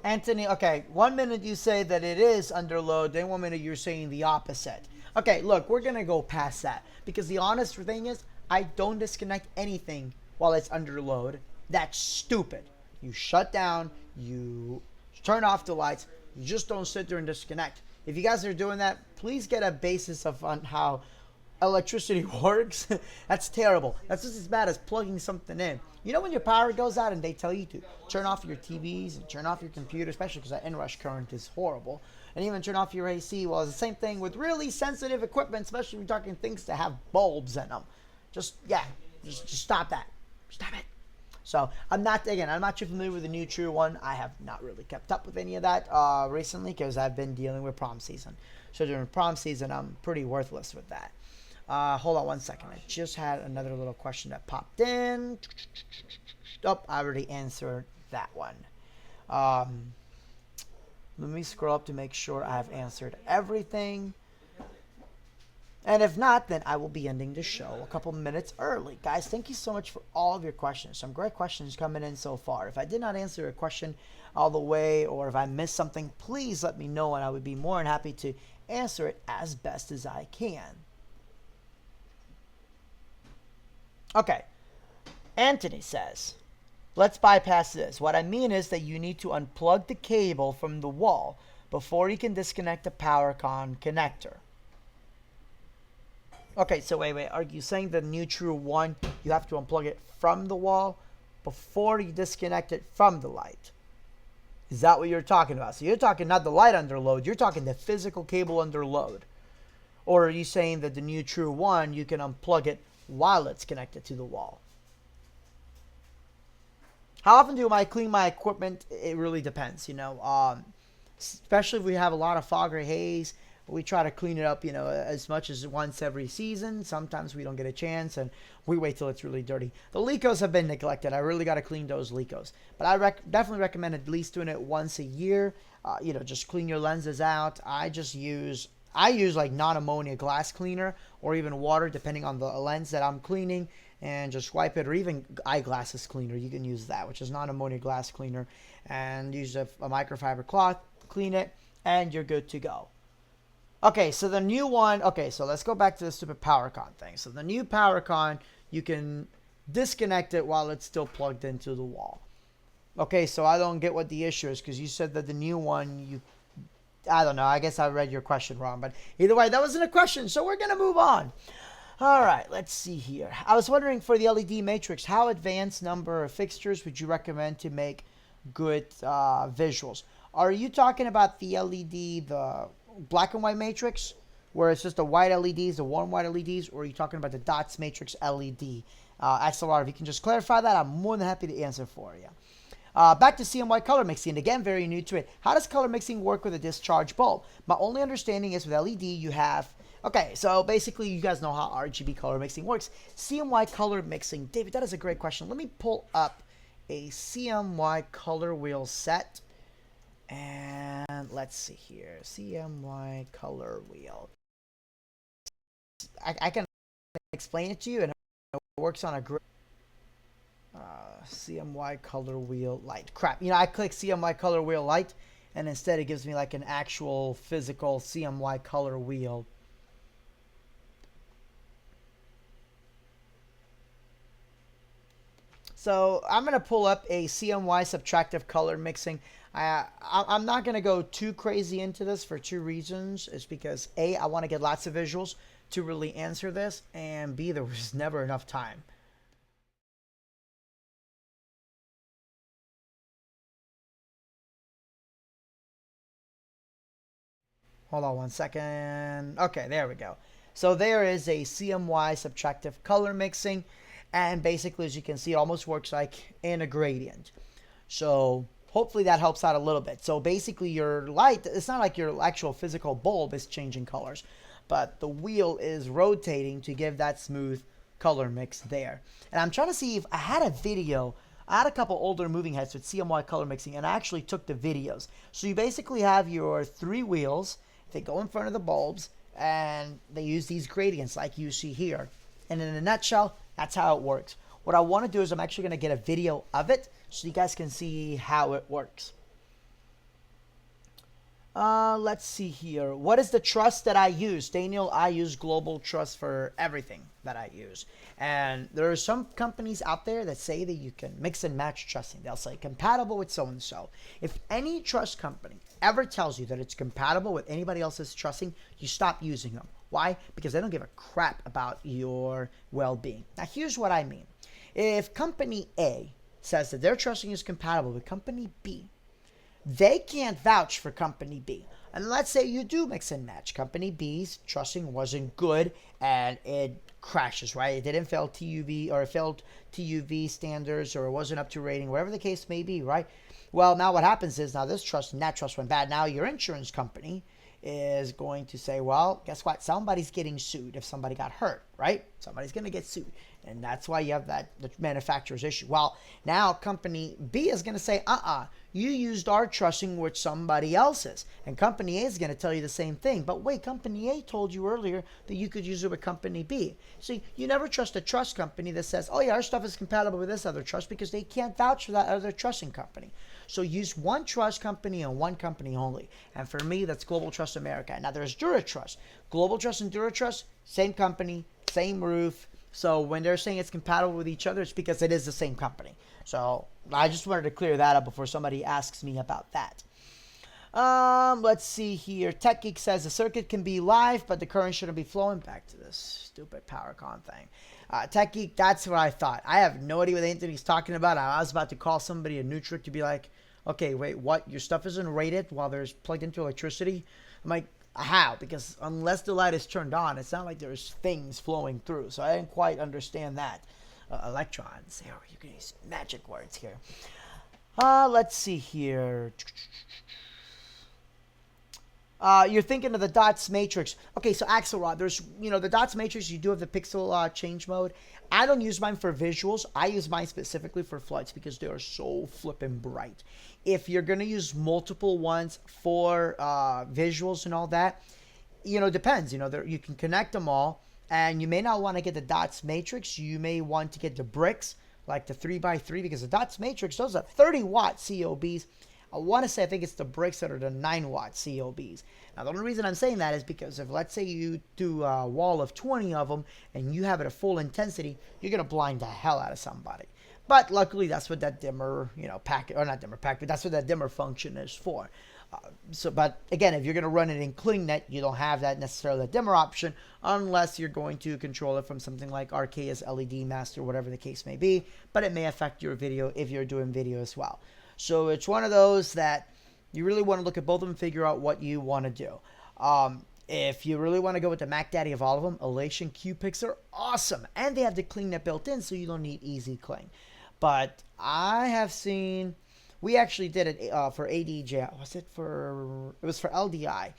Anthony, okay, 1 minute you say that it is under load, then 1 minute you're saying the opposite. Okay, look, we're going to go past that, because the honest thing is, I don't disconnect anything while it's under load. That's stupid. You shut down, you turn off the lights, you just don't sit there and disconnect. If you guys are doing that, please get a basis of on how electricity works. That's terrible. That's just as bad as plugging something in. You know when your power goes out and they tell you to turn off your TVs and turn off your computer, especially because that inrush current is horrible, and even turn off your AC. Well, it's the same thing with really sensitive equipment, especially when you're talking things that have bulbs in them. Just stop that. Stop it. So I'm not too familiar with the new True 1. I have not really kept up with any of that recently because I've been dealing with prom season. So during prom season, I'm pretty worthless with that. Hold on 1 second. I just had another little question that popped in. Oh, I already answered that one. Let me scroll up to make sure I have answered everything. And if not, then I will be ending the show a couple minutes early. Guys, thank you so much for all of your questions. Some great questions coming in so far. If I did not answer a question all the way, or if I missed something, please let me know, and I would be more than happy to answer it as best as I can. Okay. Anthony says, let's bypass this. What I mean is that you need to unplug the cable from the wall before you can disconnect the power con connector. Okay, so wait. Are you saying the new True 1, you have to unplug it from the wall before you disconnect it from the light? Is that what you're talking about? So you're talking not the light under load, you're talking the physical cable under load. Or are you saying that the new True 1, you can unplug it while it's connected to the wall? How often do I clean my equipment? It really depends, especially if we have a lot of fog or haze. We try to clean it up, as much as once every season. Sometimes we don't get a chance, and we wait till it's really dirty. The Lecos have been neglected. I really got to clean those Lecos. But I definitely recommend at least doing it once a year. Just clean your lenses out. I use like non-ammonia glass cleaner or even water, depending on the lens that I'm cleaning, and just wipe it, or even eyeglasses cleaner. You can use that, which is non-ammonia glass cleaner, and use a microfiber cloth, clean it, and you're good to go. Okay, so the new one, so let's go back to the stupid power con thing. So the new power con, you can disconnect it while it's still plugged into the wall. Okay, so I don't get what the issue is, because you said that the new one, I don't know, I guess I read your question wrong, but either way, that wasn't a question, so we're going to move on. All right, let's see here. I was wondering, for the LED matrix, how advanced number of fixtures would you recommend to make good visuals? Are you talking about the LED, the black and white matrix, where it's just the white LEDs, the warm white LEDs, or are you talking about the dots matrix LED? XLR, if you can just clarify that, I'm more than happy to answer for you. Back to CMY color mixing, again, very new to it. How does color mixing work with a discharge bulb? My only understanding is with LED, you have, so basically you guys know how RGB color mixing works. CMY color mixing, David, that is a great question. Let me pull up a CMY color wheel set, And let's see here. CMY color wheel. I can explain it to you, and it works on a grid. CMY color wheel light. Crap. You know, I click CMY color wheel light, and instead it gives me like an actual physical CMY color wheel. So I'm going to pull up a CMY subtractive color mixing. I'm not going to go too crazy into this for two reasons. It's because A, I want to get lots of visuals to really answer this, and B, there was never enough time. Hold on one second. Okay, there we go. So there is a CMY subtractive color mixing, and basically, as you can see, it almost works like in a gradient. So hopefully that helps out a little bit. So basically your light, it's not like your actual physical bulb is changing colors, but the wheel is rotating to give that smooth color mix there. And I'm trying to see if I had a video. I had a couple older moving heads with CMY color mixing, and I actually took the videos. So you basically have your three wheels. They go in front of the bulbs, and they use these gradients like you see here. And in a nutshell, that's how it works. What I want to do is I'm actually going to get a video of it so you guys can see how it works. Let's see here. What is the trust that I use? Daniel, I use Global Trust for everything that I use. And there are some companies out there that say that you can mix and match trusting. They'll say compatible with so-and-so. If any trust company ever tells you that it's compatible with anybody else's trusting, you stop using them. Why? Because they don't give a crap about your well-being. Now, here's what I mean. If company A says that their trusting is compatible with company B, they can't vouch for company B. And let's say you do mix and match. Company B's trusting wasn't good and it crashes, right? It didn't fail TUV or it failed TUV standards or it wasn't up to rating, whatever the case may be, right? Well, now what happens is now this trust and that trust went bad. Now your insurance company is going to say, well, guess what? Somebody's getting sued if somebody got hurt, right? Somebody's going to get sued. And that's why you have the manufacturer's issue. Well, now company B is going to say, you used our trusting with somebody else's. And company A is going to tell you the same thing. But wait, company A told you earlier that you could use it with company B. See, you never trust a trust company that says, oh yeah, our stuff is compatible with this other trust, because they can't vouch for that other trusting company. So use one trust company and one company only. And for me, that's Global Trust America. Now there's DuraTrust. Global Trust and DuraTrust, same company, same roof. So when they're saying it's compatible with each other, it's because it is the same company. So I just wanted to clear that up before somebody asks me about that. Let's see here. Tech Geek says the circuit can be live, but the current shouldn't be flowing. Back to this stupid PowerCon thing. Tech Geek, that's what I thought. I have no idea what Anthony's talking about. I was about to call somebody a new trick to be like, okay, wait, what? Your stuff isn't rated while there's plugged into electricity? I'm like, how? Because unless the light is turned on, it's not like there's things flowing through. So I didn't quite understand that. Electrons. Here, you can use magic words here. Let's see here. You're thinking of the dots matrix. Okay, so Axelrod, there's, the dots matrix, you do have the pixel change mode. I don't use mine for visuals. I use mine specifically for flights because they are so flippin' bright. If you're going to use multiple ones for visuals and all that, depends. You can connect them all, and you may not want to get the dots matrix. You may want to get the bricks, like the 3x3, because the dots matrix, those are 30-watt COBs. I want to say, I think it's the bricks that are the 9-watt COBs. Now, the only reason I'm saying that is because if, let's say, you do a wall of 20 of them and you have it at full intensity, you're going to blind the hell out of somebody. But luckily, that's what that dimmer, packet, or not dimmer packet, but that's what that dimmer function is for. But again, if you're going to run it in CleanNet, you don't have that necessarily the dimmer option unless you're going to control it from something like Arceus LED Master, whatever the case may be. But it may affect your video if you're doing video as well. So it's one of those that you really want to look at both of them and figure out what you want to do. If you really want to go with the Mac Daddy of all of them, Elation Q-Pix are awesome. And they have the CleanNet built in, so you don't need Easy Clean. But I have seen, we actually did it for ADJ. It was for LDI.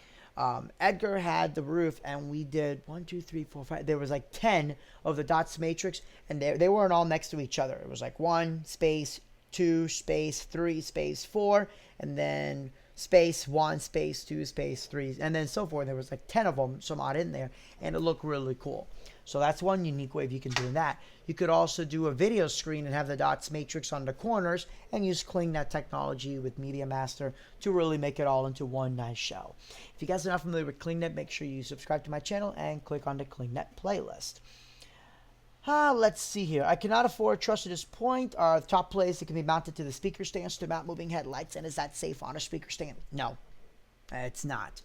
Edgar had the roof, and we did 1, 2, 3, 4, 5. There was like 10 of the dots matrix, and they weren't all next to each other. It was like 1 space 2 space 3 space 4, and then space 1, space 2, space 3, and then so forth. There was like 10 of them, some odd in there, and it looked really cool. So that's one unique way you can do that. You could also do a video screen and have the dots matrix on the corners and use CleanNet technology with Media Master to really make it all into one nice show. If you guys are not familiar with CleanNet, make sure you subscribe to my channel and click on the CleanNet playlist. Let's see here. I cannot afford trust at this point. Are the top plays that can be mounted to the speaker stands to mount moving headlights, and is that safe on a speaker stand? No, it's not.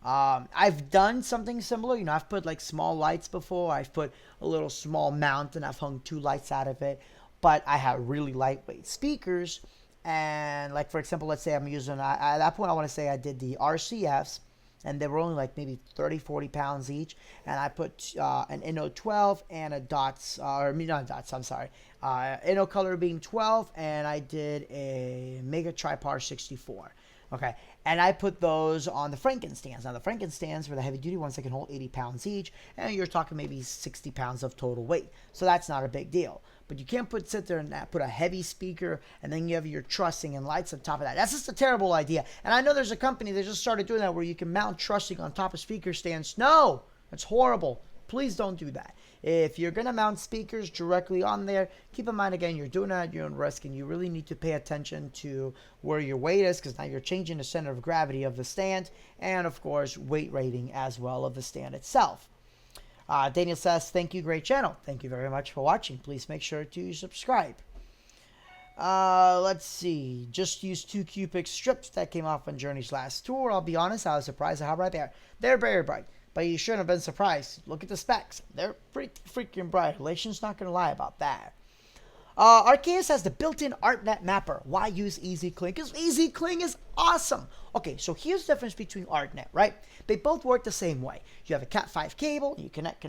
I've done something similar. I've put like small lights before. I've put a little small mount and I've hung 2 lights out of it. But I have really lightweight speakers. And like, for example, let's say I'm using, at that point, I want to say I did the RCFs. And they were only like maybe 30, 40 pounds each. And I put an NO12 and a dots, not dots, I'm sorry. NO color beam 12. And I did a Mega Tripar 64. Okay, and I put those on the Frankenstands. Now, the Frankenstands were the heavy-duty ones that can hold 80 pounds each, and you're talking maybe 60 pounds of total weight. So that's not a big deal. But you can't sit there and put a heavy speaker, and then you have your trussing and lights on top of that. That's just a terrible idea. And I know there's a company that just started doing that where you can mount trussing on top of speaker stands. No, that's horrible. Please don't do that. If you're going to mount speakers directly on there, keep in mind, again, you're doing it at your own risk, and you really need to pay attention to where your weight is, because now you're changing the center of gravity of the stand, and, of course, weight rating as well of the stand itself. Daniel says, thank you, great channel. Thank you very much for watching. Please make sure to subscribe. Let's see. Just used 2 Cupic strips that came off on Journey's last tour. I'll be honest, I was surprised at how bright they are. They're very bright. But you shouldn't have been surprised. Look at the specs. They're pretty freaking bright. Relation's not going to lie about that. Arceus has the built-in ArtNet mapper. Why use EasyCling? Because EasyCling is awesome. Okay, so here's the difference between ArtNet, right? They both work the same way. You have a Cat5 cable. You connect.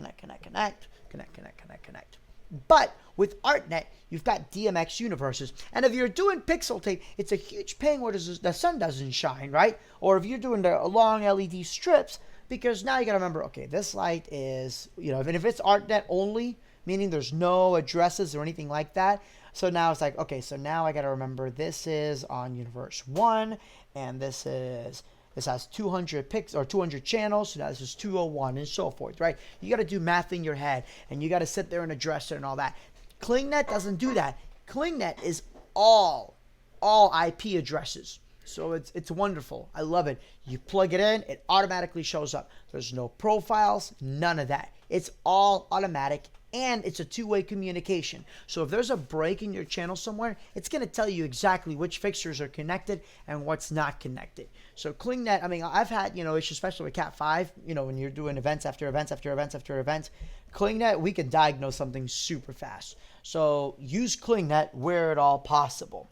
But with ArtNet, you've got DMX universes. And if you're doing pixel tape, it's a huge pain where the sun doesn't shine, right? Or if you're doing the long LED strips, because now you got to remember, okay, this light is, and if it's ArtNet only, meaning there's no addresses or anything like that. So now it's like, okay, so now I got to remember this is on Universe 1, and this has 200 pixels or 200 channels, so now this is 201 and so forth, right? You got to do math in your head, and you got to sit there and address it and all that. CleanNet doesn't do that. CleanNet is all IP addresses. So it's wonderful. I love it. You plug it in, it automatically shows up. There's no profiles, none of that. It's all automatic, and it's a two-way communication. So if there's a break in your channel somewhere, it's going to tell you exactly which fixtures are connected and what's not connected. So CleanNet, I mean, I've had, issues, especially with Cat5, when you're doing events after events after events after events. CleanNet, we can diagnose something super fast. So use CleanNet where at all possible.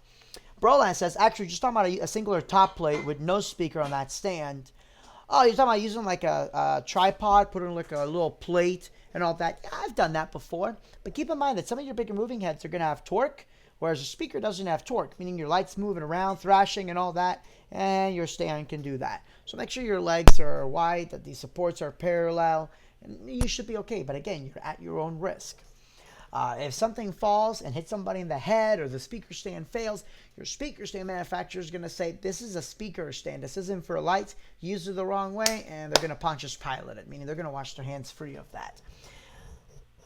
Broland says, actually, just talking about a singular top plate with no speaker on that stand. Oh, you're talking about using like a tripod, putting like a little plate and all that. Yeah, I've done that before. But keep in mind that some of your bigger moving heads are going to have torque, whereas a speaker doesn't have torque, meaning your light's moving around, thrashing and all that, and your stand can do that. So make sure your legs are wide, that the supports are parallel, and you should be okay. But again, you're at your own risk. If something falls and hits somebody in the head or the speaker stand fails, your speaker stand manufacturer is going to say, this is a speaker stand. This isn't for lights. You used it the wrong way, and they're going to Pontius Pilate it, meaning they're going to wash their hands free of that.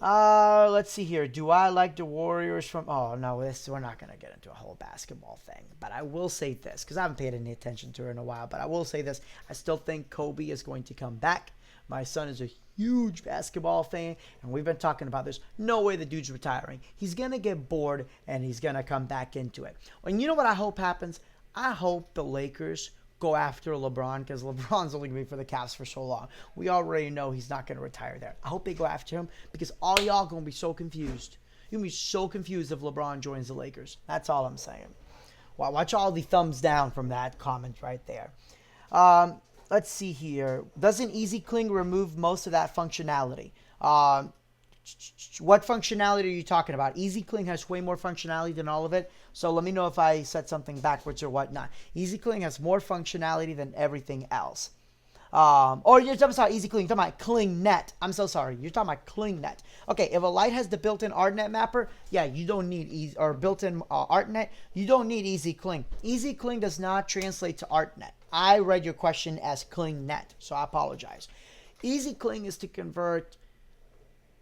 Let's see here. Do I like the Warriors from... Oh, no, we're not going to get into a whole basketball thing. But I will say this, because I haven't paid any attention to her in a while, but I will say this. I still think Kobe is going to come back. My son is a huge basketball fan, and we've been talking about this. No way the dude's retiring. He's going to get bored, and he's going to come back into it. And you know what I hope happens? I hope the Lakers go after LeBron, because LeBron's only going to be for the Cavs for so long. We already know he's not going to retire there. I hope they go after him, because all y'all going to be so confused. You're going to be so confused if LeBron joins the Lakers. That's all I'm saying. Well, watch all the thumbs down from that comment right there. Let's see here. Doesn't EasyCling remove most of that functionality? What functionality are you talking about? EasyCling has way more functionality than all of it. So let me know if I said something backwards or whatnot. EasyCling has more functionality than everything else. Or you're talking about easy cling. You're talking about ClingNet. I'm so sorry. You're talking about ClingNet. Okay, if a light has the built-in ArtNet mapper, yeah, you don't need easy or built-in ArtNet. You don't need easy cling. Easy cling does not translate to ArtNet. I read your question as ClingNet, so I apologize. Easy cling is to convert.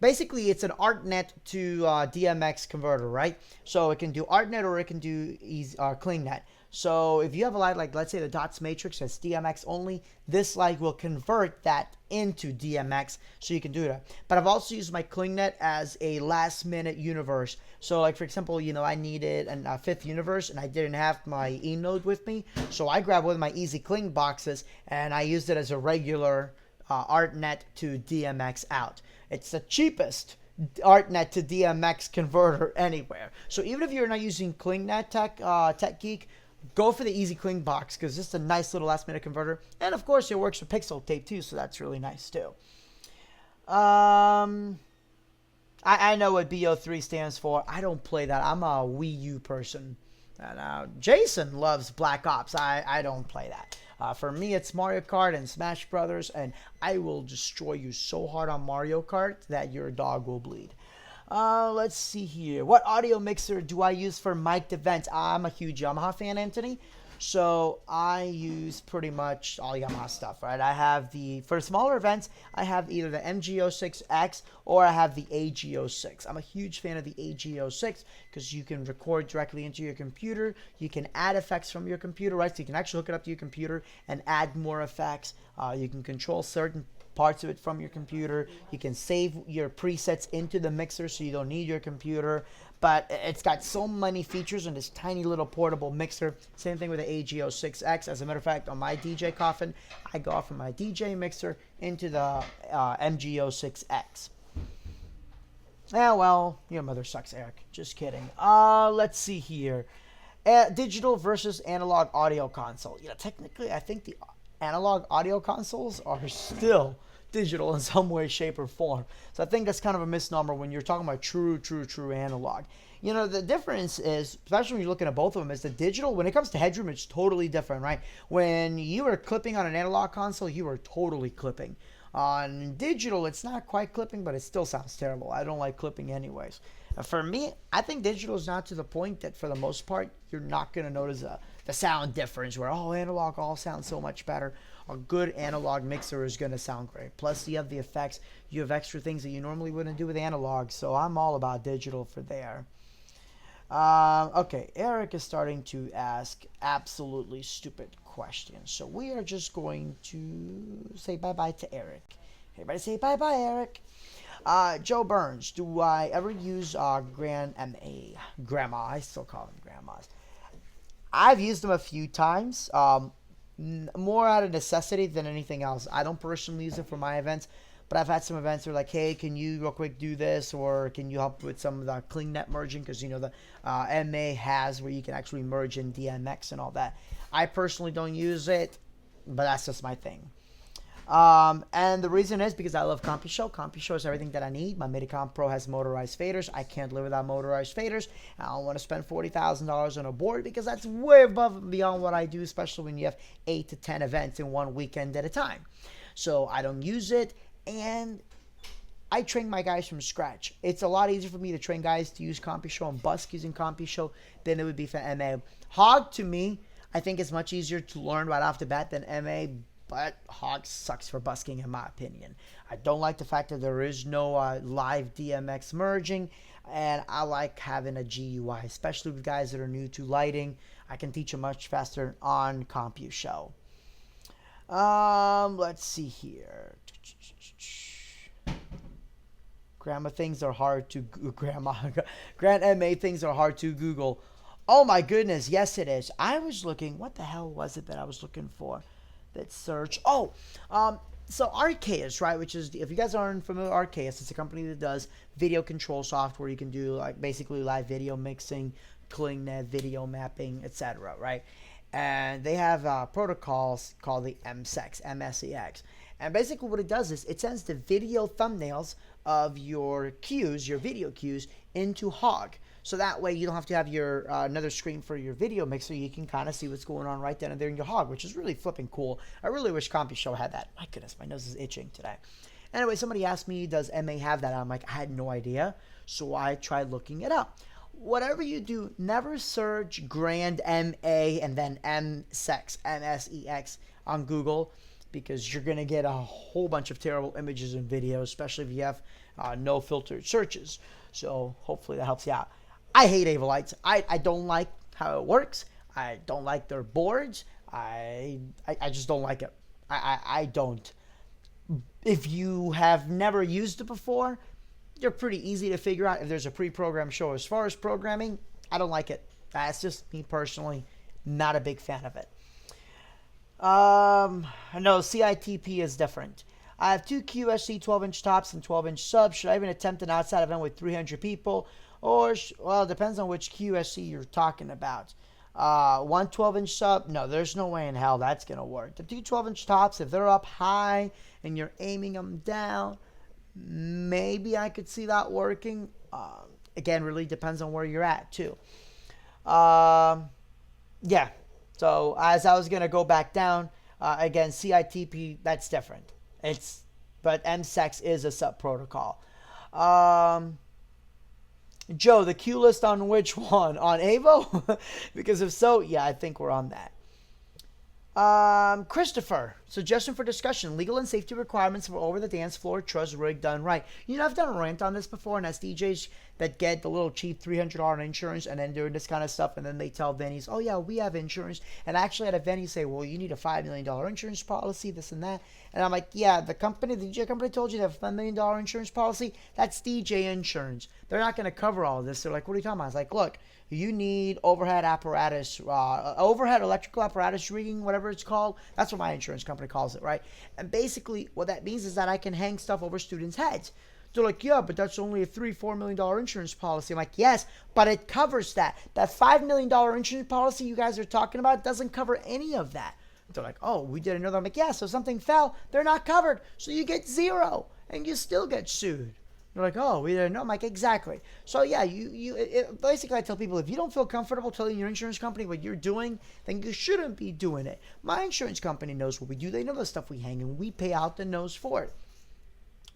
Basically, it's an ArtNet to DMX converter, right? So it can do ArtNet or it can do ClingNet. So if you have a light like, let's say, the dots matrix that's DMX only, this light will convert that into DMX, so you can do that. But I've also used my ClingNet as a last minute universe. So like, for example, I needed a fifth universe and I didn't have my eNode with me. So I grabbed one of my Easy Cling boxes and I used it as a regular ArtNet to DMX out. It's the cheapest ArtNet to DMX converter anywhere. So even if you're not using ClingNet Tech Geek, go for the Easy Cling box because it's a nice little last minute converter. And of course, it works with pixel tape too, so that's really nice too. I know what BO3 stands for. I don't play that. I'm a Wii U person. Jason loves Black Ops. I don't play that. For me, it's Mario Kart and Smash Brothers, and I will destroy you so hard on Mario Kart that your dog will bleed. Let's see here. What audio mixer do I use for mic'd events? I'm a huge Yamaha fan, Anthony. So I use pretty much all Yamaha stuff, right? I have for smaller events, I have either the MG06X or I have the AG06. I'm a huge fan of the AG06 because you can record directly into your computer. You can add effects from your computer, right? So you can actually hook it up to your computer and add more effects. You can control certain parts of it from your computer. You can save your presets into the mixer so you don't need your computer. But it's got so many features in this tiny little portable mixer. Same thing with the AG06X. As a matter of fact, on my DJ coffin, I go from my DJ mixer into the MG06X. Yeah, well, your mother sucks, Eric. Just kidding. Let's see here. Digital versus analog audio console. Technically, I think the analog audio consoles are still digital in some way, shape, or form. So I think that's kind of a misnomer when you're talking about true analog. The difference is, especially when you're looking at both of them, is the digital, when it comes to headroom, it's totally different, right? When you are clipping on an analog console, you are totally clipping. On digital, it's not quite clipping, but it still sounds terrible. I don't like clipping anyways. For me, I think digital is not to the point that for the most part, you're not going to notice the sound difference where, analog all sounds so much better. A good analog mixer is going to sound great. Plus, you have the effects. You have extra things that you normally wouldn't do with analog. So I'm all about digital for there. Okay, Eric is starting to ask absolutely stupid questions. So we are just going to say bye-bye to Eric. Everybody say bye-bye, Eric. Joe Burns, do I ever use Grandma? I still call them grandmas. I've used them a few times. More out of necessity than anything else. I don't personally use it for my events, but I've had some events where like, hey, can you real quick do this, or can you help with some of the ClingNet merging, because the MA has where you can actually merge in DMX and all that. I personally don't use it, but that's just my thing. And the reason is because I love CompuShow. CompuShow is everything that I need. My Midicom Pro has motorized faders. I can't live without motorized faders. I don't want to spend $40,000 on a board because that's way above and beyond what I do, especially when you have 8 to 10 events in one weekend at a time. So I don't use it, and I train my guys from scratch. It's a lot easier for me to train guys to use CompuShow and busk using CompuShow than it would be for MA. Hog, to me, I think is much easier to learn right off the bat than MA, but Hog sucks for busking in my opinion. I don't like the fact that there is no live DMX merging, and I like having a GUI, especially with guys that are new to lighting. I can teach them much faster on CompuShow. Let's see here. Grandma things are hard to Grand MA things are hard to Google. Oh my goodness, yes it is. I was looking, what the hell was it that I was looking for? That search. So Arceus, right, which is, if you guys aren't familiar with Arceus, it's a company that does video control software. You can do like basically live video mixing, ClingNet, video mapping, etc., right? And they have protocols called the MSEX. And basically what it does is it sends the video thumbnails of your cues, your video cues, into Hog. So that way you don't have to have your another screen for your video mixer. You can kind of see what's going on right then and there in your hog, which is really flipping cool. I really wish CompuShow had that. My goodness, my nose is itching today. Anyway, somebody asked me, does MA have that? I'm like, I had no idea. So I tried looking it up. Whatever you do, never search Grand MA and then MSEX, MSEX on Google, because you're going to get a whole bunch of terrible images and videos, especially if you have no filtered searches. So hopefully that helps you out. I hate Avolites. I don't like how it works. I don't like their boards. I just don't like it. I don't. If you have never used it before, you're pretty easy to figure out if there's a pre-programmed show. As far as programming, I don't like it. That's just me personally, not a big fan of it. No, CITP is different. I have 2 QSC 12-inch tops and 12-inch subs. Should I even attempt an outside event with 300 people? Or, well, it depends on which QSC you're talking about. One 12-inch sub, no, there's no way in hell that's going to work. The 2 12-inch tops, if they're up high and you're aiming them down, maybe I could see that working. Again, really depends on where you're at, too. Yeah. So, as I was going to go back down, again, CITP, that's different. But MSEX is a sub-protocol. Joe, the Q list on which one? On AVO? Because if so, yeah, I think we're on that. Christopher, suggestion for discussion. Legal and safety requirements for over the dance floor truss rig done right. You know, I've done a rant on this before, and that's DJs that get the little cheap $300 insurance and then doing this kind of stuff, and then they tell venues, oh, yeah, we have insurance. And I actually had a venue say, well, you need a $5 million insurance policy, this and that. And I'm like, yeah, the DJ company told you to have a $5 million insurance policy. That's DJ insurance. They're not going to cover all of this. They're like, what are you talking about? I was like, look, you need overhead apparatus, overhead electrical apparatus rigging, whatever it's called. That's what my insurance company calls it, right? And basically what that means is that I can hang stuff over students' heads. They're like, yeah, but that's only a $3-4 million insurance policy. I'm like, yes, but it covers that. That $5 million insurance policy you guys are talking about doesn't cover any of that. They're like, oh, we didn't know that. I'm like, yeah, so if something fell, they're not covered. So you get zero, and you still get sued. They're like, oh, we didn't know. I'm like, exactly. So, yeah, basically I tell people, if you don't feel comfortable telling your insurance company what you're doing, then you shouldn't be doing it. My insurance company knows what we do. They know the stuff we hang, and we pay out the nose for it,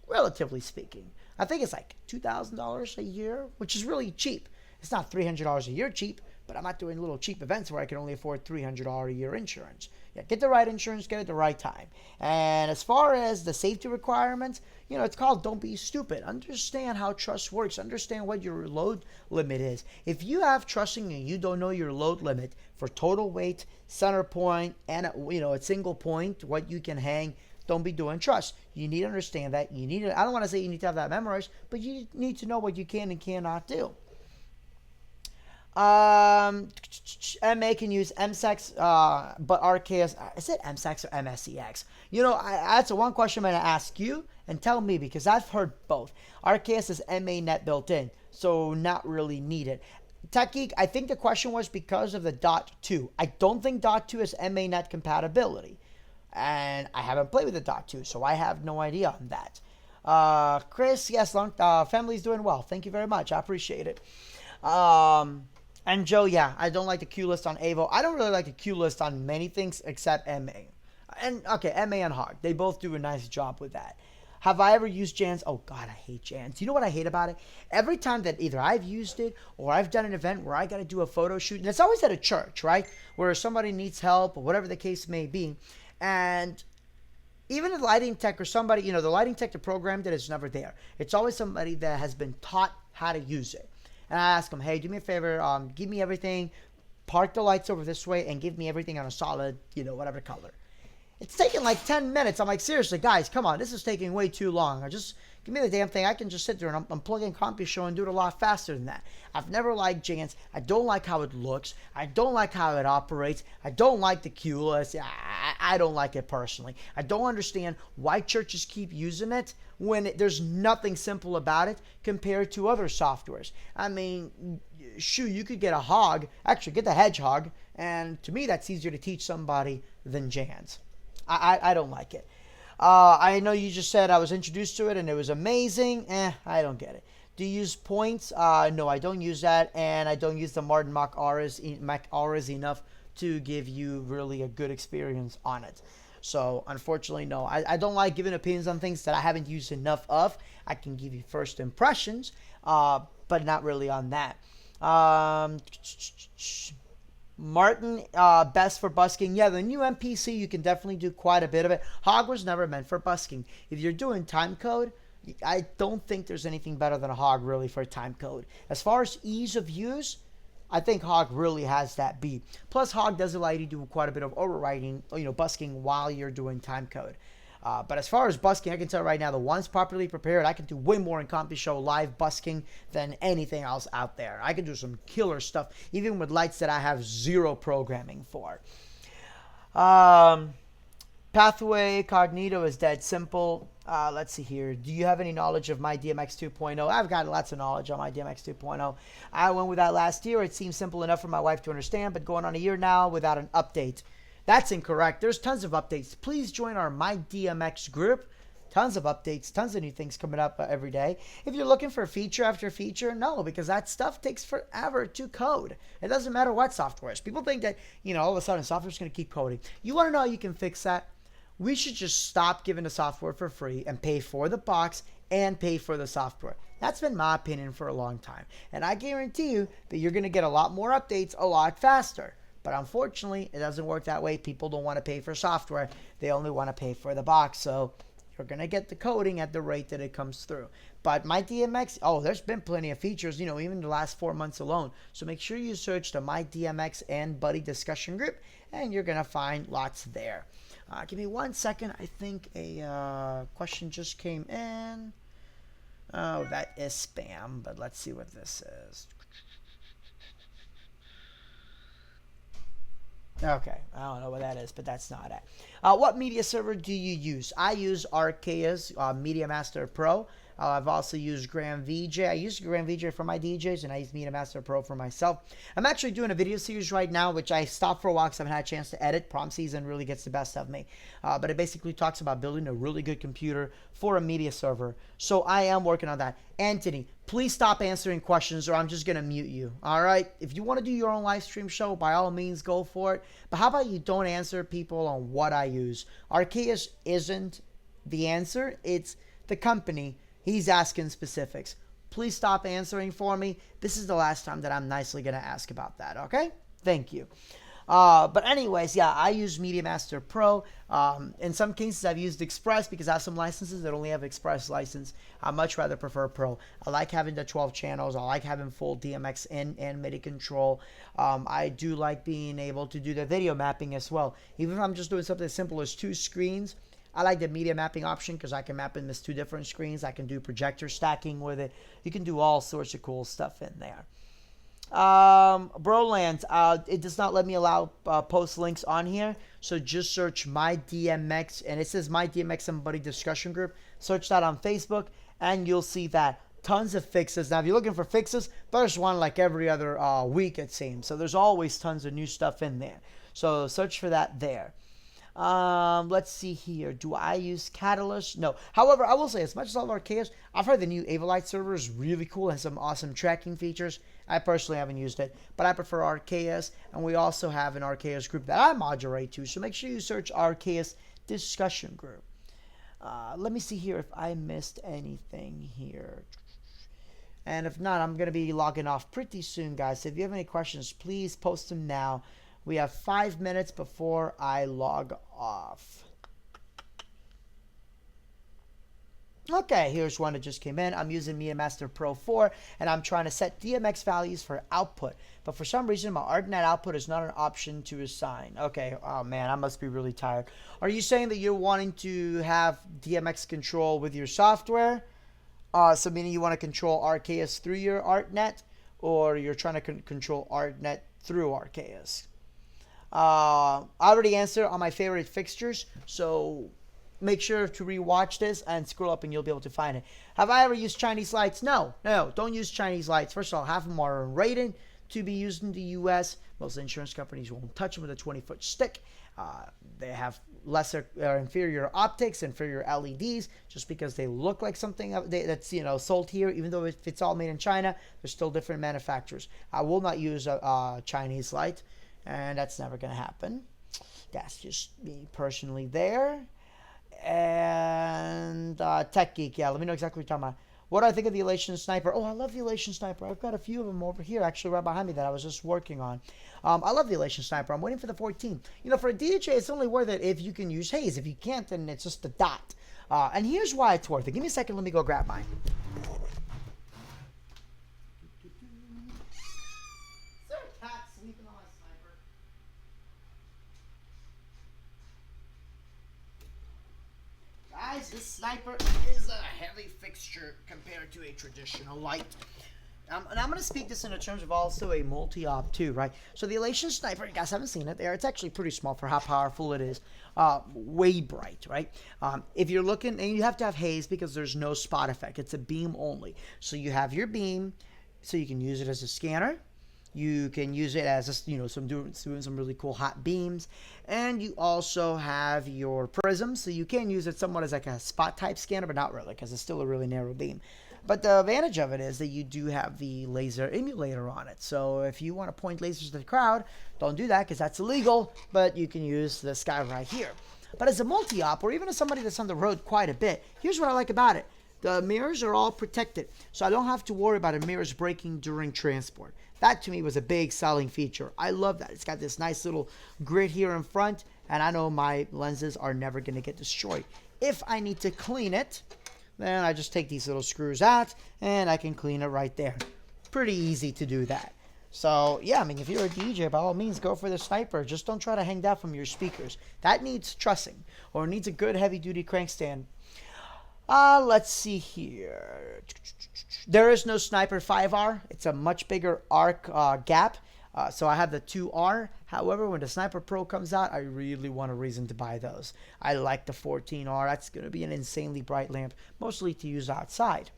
relatively speaking. I think it's like $2,000 a year, which is really cheap. It's not $300 a year cheap, but I'm not doing little cheap events where I can only afford $300 a year insurance. Yeah, get the right insurance, get it the right time. And as far as the safety requirements, you know, it's called don't be stupid. Understand how trust works. Understand what your load limit is. If you have trusting and you don't know your load limit for total weight, center point, and a single point, what you can hang, don't be doing truss. You need to understand that. I don't want to say you need to have that memorized, but you need to know what you can and cannot do. MA can use MSEX, but RKS, is it MSEX or MSEX? You know, that's the one question I'm going to ask you, and tell me, because I've heard both. RKS is MA net built in, so not really needed. TechGeek, I think the question was because of the .2. I don't think .2 is MA net compatibility, and I haven't played with the .2, so I have no idea on that. Chris, yes, family's doing well. Thank you very much. I appreciate it. And Joe, yeah, I don't like the Q list on AVO. I don't really like the Q list on many things except MA. And, okay, MA and Hog. They both do a nice job with that. Have I ever used Jans? Oh, God, I hate Jans. You know what I hate about it? Every time that either I've used it or I've done an event where I got to do a photo shoot, and it's always at a church, right? Where somebody needs help or whatever the case may be. And even a lighting tech or somebody, the lighting tech that programmed it is never there. It's always somebody that has been taught how to use it. And I ask them, hey, do me a favor, give me everything, park the lights over this way, and give me everything on a solid, whatever color. It's taking like 10 minutes. I'm like, seriously, guys, come on. This is taking way too long. Just give me the damn thing. I can just sit there and I'm plugging CompuShow and do it a lot faster than that. I've never liked Jans. I don't like how it looks. I don't like how it operates. I don't like the Q list. I don't like it personally. I don't understand why churches keep using it when there's nothing simple about it compared to other softwares. I mean, shoot, you could get a Hog. Actually, get the Hedgehog. And to me, that's easier to teach somebody than Jans. I don't like it. I know you just said I was introduced to it and it was amazing. I don't get it. Do you use points? No, I don't use that, and I don't use the Martin Mach auras enough to give you really a good experience on it. So unfortunately, no. I don't like giving opinions on things that I haven't used enough of. I can give you first impressions, but not really on that. Martin, best for busking. Yeah, the new MPC, you can definitely do quite a bit of it. Hog was never meant for busking. If you're doing time code, I don't think there's anything better than a Hog really for time code. As far as ease of use, I think Hog really has that beat. Plus, Hog does allow you to do quite a bit of overriding, busking while you're doing time code. But as far as busking, I can tell right now, the one's properly prepared, I can do way more in CompuShow live busking than anything else out there. I can do some killer stuff, even with lights that I have zero programming for. Pathway Cognito is dead simple. Let's see here. Do you have any knowledge of my DMX 2.0? I've got lots of knowledge on my DMX 2.0. I went with that last year. It seemed simple enough for my wife to understand, but going on a year now without an update. That's incorrect. There's tons of updates. Please join our My DMX group. Tons of updates, tons of new things coming up every day. If you're looking for feature after feature, no, because that stuff takes forever to code. It doesn't matter what software is. People think that, all of a sudden software's going to keep coding. You want to know how you can fix that? We should just stop giving the software for free and pay for the box and pay for the software. That's been my opinion for a long time. And I guarantee you that you're going to get a lot more updates a lot faster. But unfortunately, it doesn't work that way. People don't want to pay for software. They only want to pay for the box. So you're going to get the coding at the rate that it comes through. But my DMX, there's been plenty of features, even the last 4 months alone. So make sure you search the My DMX and Buddy discussion group, and you're going to find lots there. Give me 1 second. I think a question just came in. Oh, that is spam, but let's see what this is. Okay, I don't know what that is, but that's not it. What media server do you use? I use Archaea's Media Master Pro. I've also used Grand VJ. I use Grand VJ for my DJs, and I use Media Master Pro for myself. I'm actually doing a video series right now, which I stopped for a while because I haven't had a chance to edit. Prom season really gets the best of me. But it basically talks about building a really good computer for a media server. So I am working on that. Anthony, please stop answering questions or I'm just going to mute you. All right? If you want to do your own live stream show, by all means, go for it. But how about you don't answer people on what I use? Archaeus isn't the answer. It's the company. He's asking specifics. Please stop answering for me. This is the last time that I'm nicely going to ask about that, okay? Thank you. But anyways, yeah, I use Media Master Pro. In some cases, I've used Express because I have some licenses that only have Express license. I much rather prefer Pro. I like having the 12 channels. I like having full DMX and MIDI control. I do like being able to do the video mapping as well. Even if I'm just doing something as simple as 2 screens, I like the media mapping option because I can map in this 2 different screens. I can do projector stacking with it. You can do all sorts of cool stuff in there. Broland, it does not let me allow post links on here. So just search My DMX, and it says My DMX and Buddy discussion group. Search that on Facebook, and you'll see that. Tons of fixes. Now, if you're looking for fixes, there's one like every other week, it seems. So there's always tons of new stuff in there. So search for that there. Let's see here. Do I use Catalyst? No. However, I will say, as much as I love Archaeus, I've heard the new Avalite server is really cool and some awesome tracking features. I personally haven't used it, but I prefer Archaeus, and we also have an Archaeus group that I moderate to, so make sure you search Archaeus discussion group. Let me see here if I missed anything here. And if not, I'm going to be logging off pretty soon, guys. So if you have any questions, please post them now. We have 5 minutes before I log off. Okay, here's one that just came in. I'm using Media Master Pro 4, and I'm trying to set DMX values for output. But for some reason, my ArtNet output is not an option to assign. Okay, oh man, I must be really tired. Are you saying that you're wanting to have DMX control with your software? So meaning you want to control Archaeus through your ArtNet, or you're trying to control ArtNet through Archaeus? I already answered on my favorite fixtures, so make sure to rewatch this and scroll up and you'll be able to find it. Have I ever used Chinese lights? No, don't use Chinese lights. First of all, half of them are rated to be used in the U.S. Most insurance companies won't touch them with a 20-foot stick. They have lesser or inferior optics, inferior LEDs, just because they look like something that's sold here. Even though if it's all made in China, there's still different manufacturers. I will not use a Chinese light, and that's never going to happen. That's just me personally there. And Tech Geek, yeah, let me know exactly what you're talking about. What do I think of the Elation Sniper? Oh, I love the Elation Sniper. I've got a few of them over here, actually, right behind me that I was just working on. I love the Elation Sniper. I'm waiting for the 14. For a DJ, it's only worth it if you can use haze. If you can't, then it's just a dot. And here's why it's worth it. Give me a second. Let me go grab mine. Is there a cat sleeping on my sniper? Guys, this sniper is a heavy fixture compared to a traditional light. And I'm going to speak this in terms of also a multi-op too, right? So the Elation Sniper, you guys haven't seen it there. It's actually pretty small for how powerful it is. Way bright, right? If you're looking, and you have to have haze because there's no spot effect. It's a beam only. So you have your beam, so you can use it as a scanner. You can use it as doing some really cool hot beams, and you also have your prism, so you can use it somewhat as like a spot type scanner, but not really, because it's still a really narrow beam. But the advantage of it is that you do have the laser emulator on it. So if you want to point lasers to the crowd, don't do that because that's illegal, but you can use this guy right here. But as a multi-op, or even as somebody that's on the road quite a bit, here's what I like about it. The mirrors are all protected, so I don't have to worry about the mirrors breaking during transport. That to me was a big selling feature. I love that. It's got this nice little grid here in front, and I know my lenses are never going to get destroyed. If I need to clean it, then I just take these little screws out, and I can clean it right there. Pretty easy to do that. So, yeah, I mean, if you're a DJ, by all means, go for the Sniper. Just don't try to hang that from your speakers. That needs trussing, or needs a good heavy-duty crank stand. Let's see here. There is no Sniper 5R. It's a much bigger arc gap. So I have the 2R. However, when the Sniper Pro comes out, I really want a reason to buy those. I like the 14R. That's going to be an insanely bright lamp, mostly to use outside.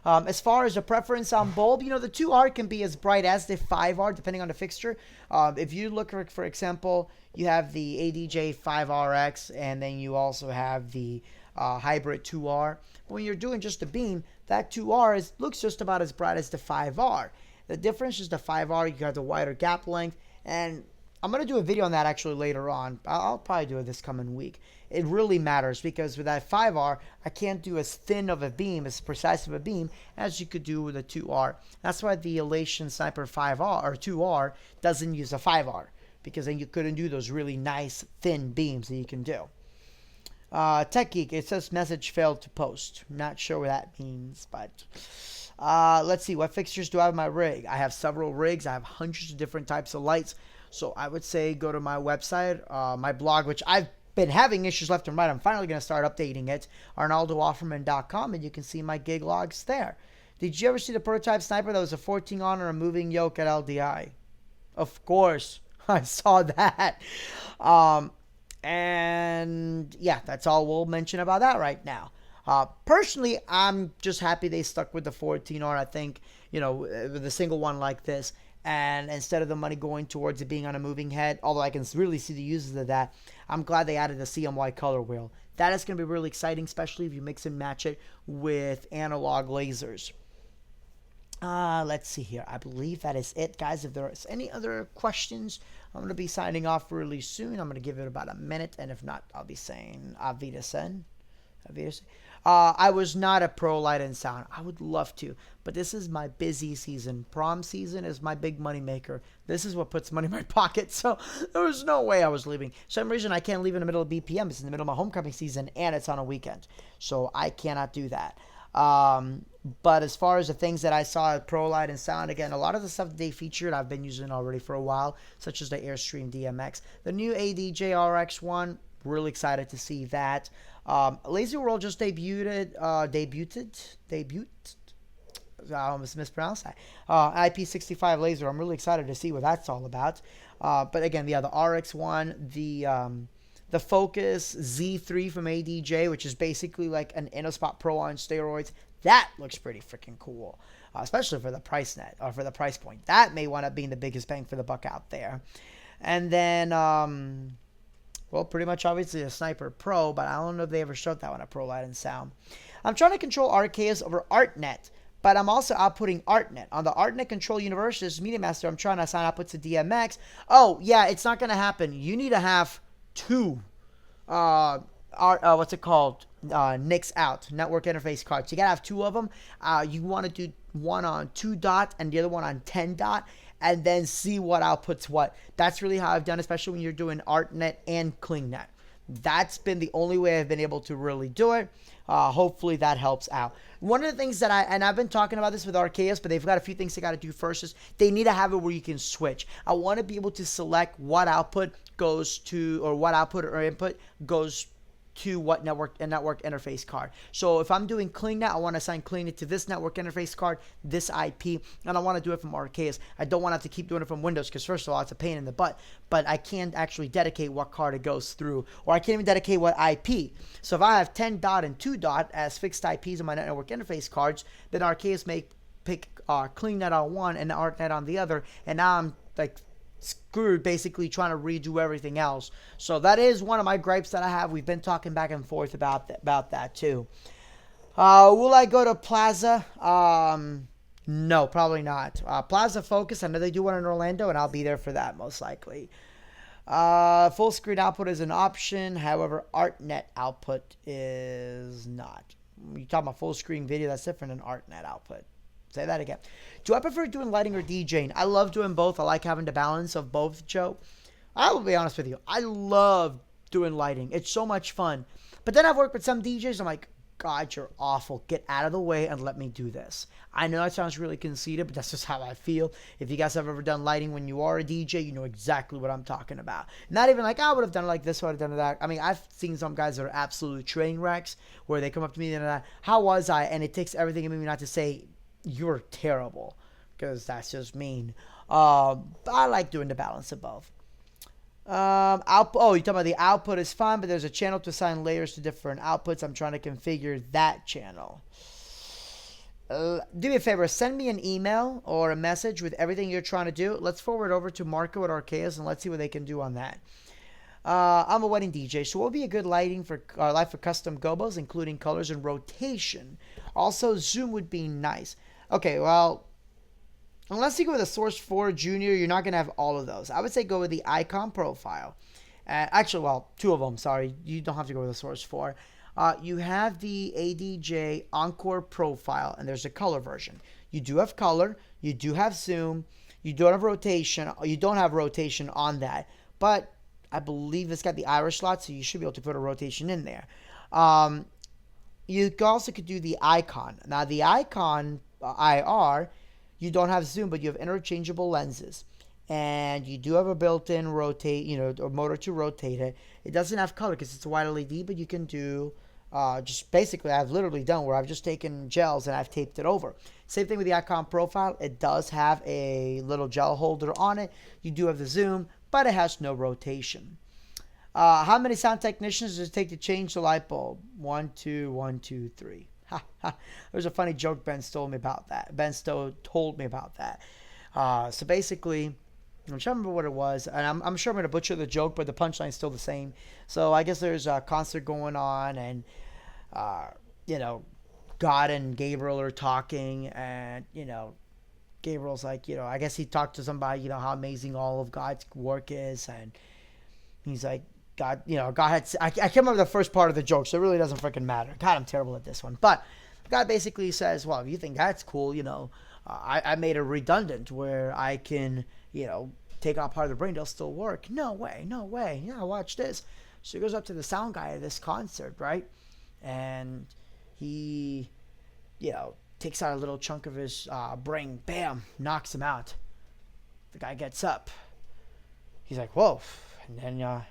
As far as a preference on bulb, the 2R can be as bright as the 5R, depending on the fixture. If you look, for example, you have the ADJ 5RX, and then you also have the hybrid 2R. But when you're doing just a beam, that 2R looks just about as bright as the 5R. The difference is the 5R, you got the wider gap length, and I'm going to do a video on that actually later on. I'll probably do it this coming week. It really matters because with that 5R, I can't do as thin of a beam, as precise of a beam as you could do with a 2R. That's why the Elation Sniper 5R or 2R doesn't use a 5R, because then you couldn't do those really nice thin beams that you can do. Tech Geek, it says message failed to post. Not sure what that means, but let's see. What fixtures do I have in my rig? I have several rigs. I have hundreds of different types of lights. So I would say go to my website, my blog, which I've been having issues left and right. I'm finally going to start updating it, arnaldoofferman.com, and you can see my gig logs there. Did you ever see the prototype sniper that was a 14 on or a moving yoke at LDI? Of course, I saw that. And yeah, that's all we'll mention about that right now. Personally, I'm just happy they stuck with the 14R. I think, with a single one like this, and instead of the money going towards it being on a moving head, although I can really see the uses of that, I'm glad they added the CMY color wheel. That is going to be really exciting, especially if you mix and match it with analog lasers. Let's see here. I believe that is it, guys. If there is any other questions, I'm going to be signing off really soon. I'm going to give it about a minute, and if not, I'll be saying Auf Wiedersehen. I was not a pro light and sound. I would love to, but this is my busy season. Prom season is my big money maker. This is what puts money in my pocket, so there was no way I was leaving. For some reason, I can't leave in the middle of BPM. It's in the middle of my homecoming season, and it's on a weekend, so I cannot do that. But as far as the things that I saw at Pro Light and Sound, again, a lot of the stuff that they featured, I've been using already for a while, such as the Airstream DMX. The new ADJ RX1, really excited to see that. Laser World just debuted. I almost mispronounced that. IP65 laser. I'm really excited to see what that's all about. But again, the RX1, the Focus Z3 from ADJ, which is basically like an InnoSpot Pro on steroids. That looks pretty freaking cool, especially for the price point. That may wind up being the biggest bang for the buck out there. And then, Well, pretty much obviously a Sniper Pro, but I don't know if they ever showed that one at Pro Light and Sound. I'm trying to control RKS over ArtNet, but I'm also outputting ArtNet. On the ArtNet Control Universe, this Media Master, I'm trying to assign output to DMX. Oh, yeah, it's not going to happen. You need to have two, what's it called? NICs out, network interface cards. You got to have two of them. You want to do one on 2 dot and the other one on 10 dot, and then see what outputs what. That's really how I've done, especially when you're doing ArtNet and CleanNet. That's been the only way I've been able to really do it. Hopefully that helps out. One of the things that I've been talking about this with RKS, but they've got a few things they got to do first, is they need to have it where you can switch. I want to be able to select what output goes to, or what output or input goes to what network interface card. So if I'm doing CleanNet, I want to assign CleanNet to this network interface card, this IP, and I want to do it from RKS. I don't want to have to keep doing it from Windows, because first of all, it's a pain in the butt, but I can't actually dedicate what card it goes through, or I can't even dedicate what IP. So if I have 10 dot and 2 dot as fixed IPs on my network interface cards, then RKS may pick CleanNet on one and ArtNet on the other, and now I'm like screwed basically trying to redo everything else. So that is one of my gripes that I have. We've been talking back and forth about that too. Will I go to Plaza? No, probably not. Plaza Focus, I know they do one in Orlando, and I'll be there for that most likely. Full screen output is an option. However, ArtNet output is not. You talk about full screen video, that's different than ArtNet output. Say that again. Do I prefer doing lighting or DJing? I love doing both. I like having the balance of both, Joe. I will be honest with you. I love doing lighting. It's so much fun. But then I've worked with some DJs. I'm like, God, you're awful. Get out of the way and let me do this. I know that sounds really conceited, but that's just how I feel. If you guys have ever done lighting when you are a DJ, you know exactly what I'm talking about. Not even like, I would have done it like this, I would have done it that. I mean, I've seen some guys that are absolute train wrecks where they come up to me and how was I? And it takes everything in me not to say, you're terrible, because that's just mean. But I like doing the balance of both. You're talking about the output is fine, but there's a channel to assign layers to different outputs. I'm trying to configure that channel. Do me a favor, send me an email or a message with everything you're trying to do. Let's forward over to Marco at Arceus and let's see what they can do on that. I'm a wedding DJ, so what would be a good light for custom gobos, including colors and rotation? Also, zoom would be nice. Okay, well, unless you go with a Source 4 Junior, you're not going to have all of those. I would say go with the icon profile. Actually, well, two of them, sorry. You don't have to go with the Source 4. You have the ADJ Encore profile, and there's a color version. You do have color. You do have zoom. You don't have rotation. You don't have rotation on that. But I believe it's got the iris slot, so you should be able to put a rotation in there. You also could do the icon. Now, the icon IR, you don't have zoom, but you have interchangeable lenses, and you do have a built-in rotate, a motor to rotate it. It doesn't have color because it's a white LED, but you can do just basically, I've literally done where I've just taken gels and I've taped it over. Same thing with the icon profile. It does have a little gel holder on it. You do have the zoom, but it has no rotation. How many sound technicians does it take to change the light bulb? 1, 2, 1, 2, 3. There's a funny joke Ben told me about that. So basically, I'm trying to remember what it was, and I'm sure I'm going to butcher the joke, but the punchline's still the same. So I guess there's a concert going on, and God and Gabriel are talking, and Gabriel's like, I guess he talked to somebody, how amazing all of God's work is, and he's like, God had, I can't remember the first part of the joke, so it really doesn't freaking matter. God, I'm terrible at this one. But God basically says, well, if you think that's cool, I made it redundant where I can, take out part of the brain, it'll still work. No way. Yeah, watch this. So he goes up to the sound guy at this concert, right? And he, takes out a little chunk of his brain, bam, knocks him out. The guy gets up. He's like, whoa. And then,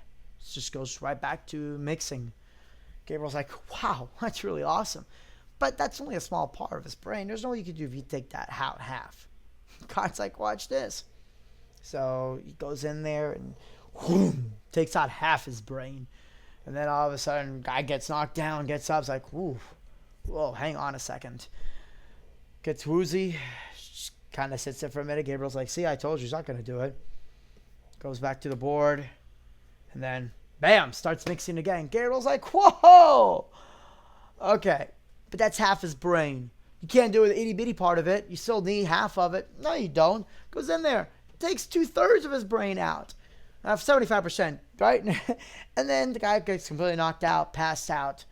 just goes right back to mixing. Gabriel's like, wow, that's really awesome. But that's only a small part of his brain. There's no way you could do if you take that out half. God's like, watch this. So he goes in there and whoom, takes out half his brain. And then all of a sudden, guy gets knocked down, gets up, is like, whoa, hang on a second. Gets woozy, just kind of sits there for a minute. Gabriel's like, see, I told you he's not going to do it. Goes back to the board. And then, Bam, starts mixing again. Gabriel's like, whoa. Okay, but that's half his brain. You can't do the itty bitty part of it. You still need half of it. No, you don't. Goes in there. Takes 2/3 of his brain out. 75%, right? And then the guy gets completely knocked out, passed out.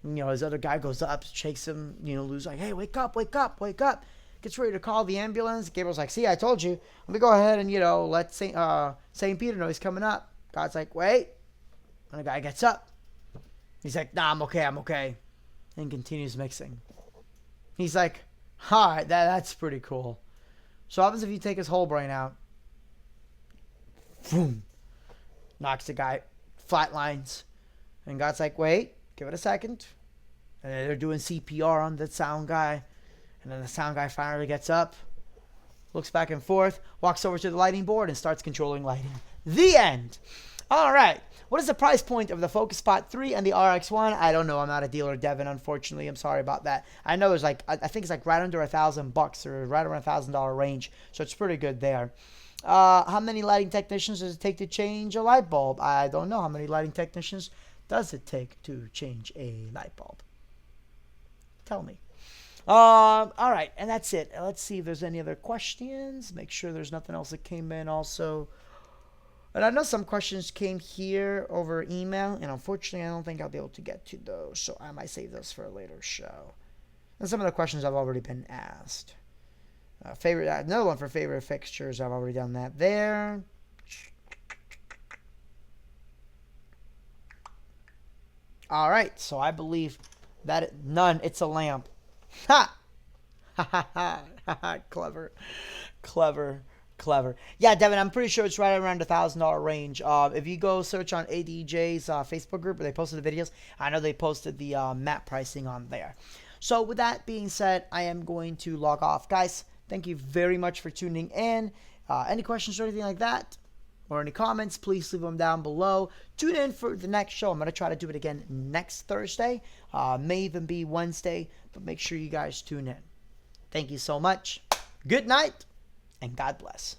You know, his other guy goes up, shakes him, you know, Lou's like, hey, wake up, wake up, wake up. Gets ready to call the ambulance. Gabriel's like, see, I told you. Let me go ahead and, you know, let St. Peter know he's coming up. God's like, wait. And the guy gets up. He's like, nah, I'm okay. And continues mixing. He's like, all right, that's pretty cool. So what happens if you take his whole brain out? Boom. Knocks the guy, flatlines. And God's like, wait, give it a second. And then they're doing CPR on the sound guy. And then the sound guy finally gets up, looks back and forth, walks over to the lighting board, and starts controlling lighting. The end. All right. What is the price point of the Focus Spot 3 and the RX1? I don't know. I'm not a dealer, Devin, unfortunately. I'm sorry about that. I know there's like, I think it's like right under $1,000 or right around $1,000 range. So it's pretty good there. How many lighting technicians does it take to change a light bulb? I don't know. How many lighting technicians does it take to change a light bulb? Tell me. All right. And that's it. Let's see if there's any other questions. Make sure there's nothing else that came in also. And I know some questions came here over email, and unfortunately, I don't think I'll be able to get to those, so I might save those for a later show. And some of the questions have already been asked. Another one for favorite fixtures. I've already done that there. All right, so I believe that none. It's a lamp. Ha! Ha ha ha! Clever. Yeah, Devin, I'm pretty sure it's right around $1,000 range. If you go search on ADJ's Facebook group where they posted the videos, I know they posted the map pricing on there. So with that being said, I am going to log off. Guys, thank you very much for tuning in. Any questions or anything like that, or any comments, please leave them down below. Tune in for the next show. I'm going to try to do it again next Thursday. May even be Wednesday, but make sure you guys tune in. Thank you so much. Good night. And God bless.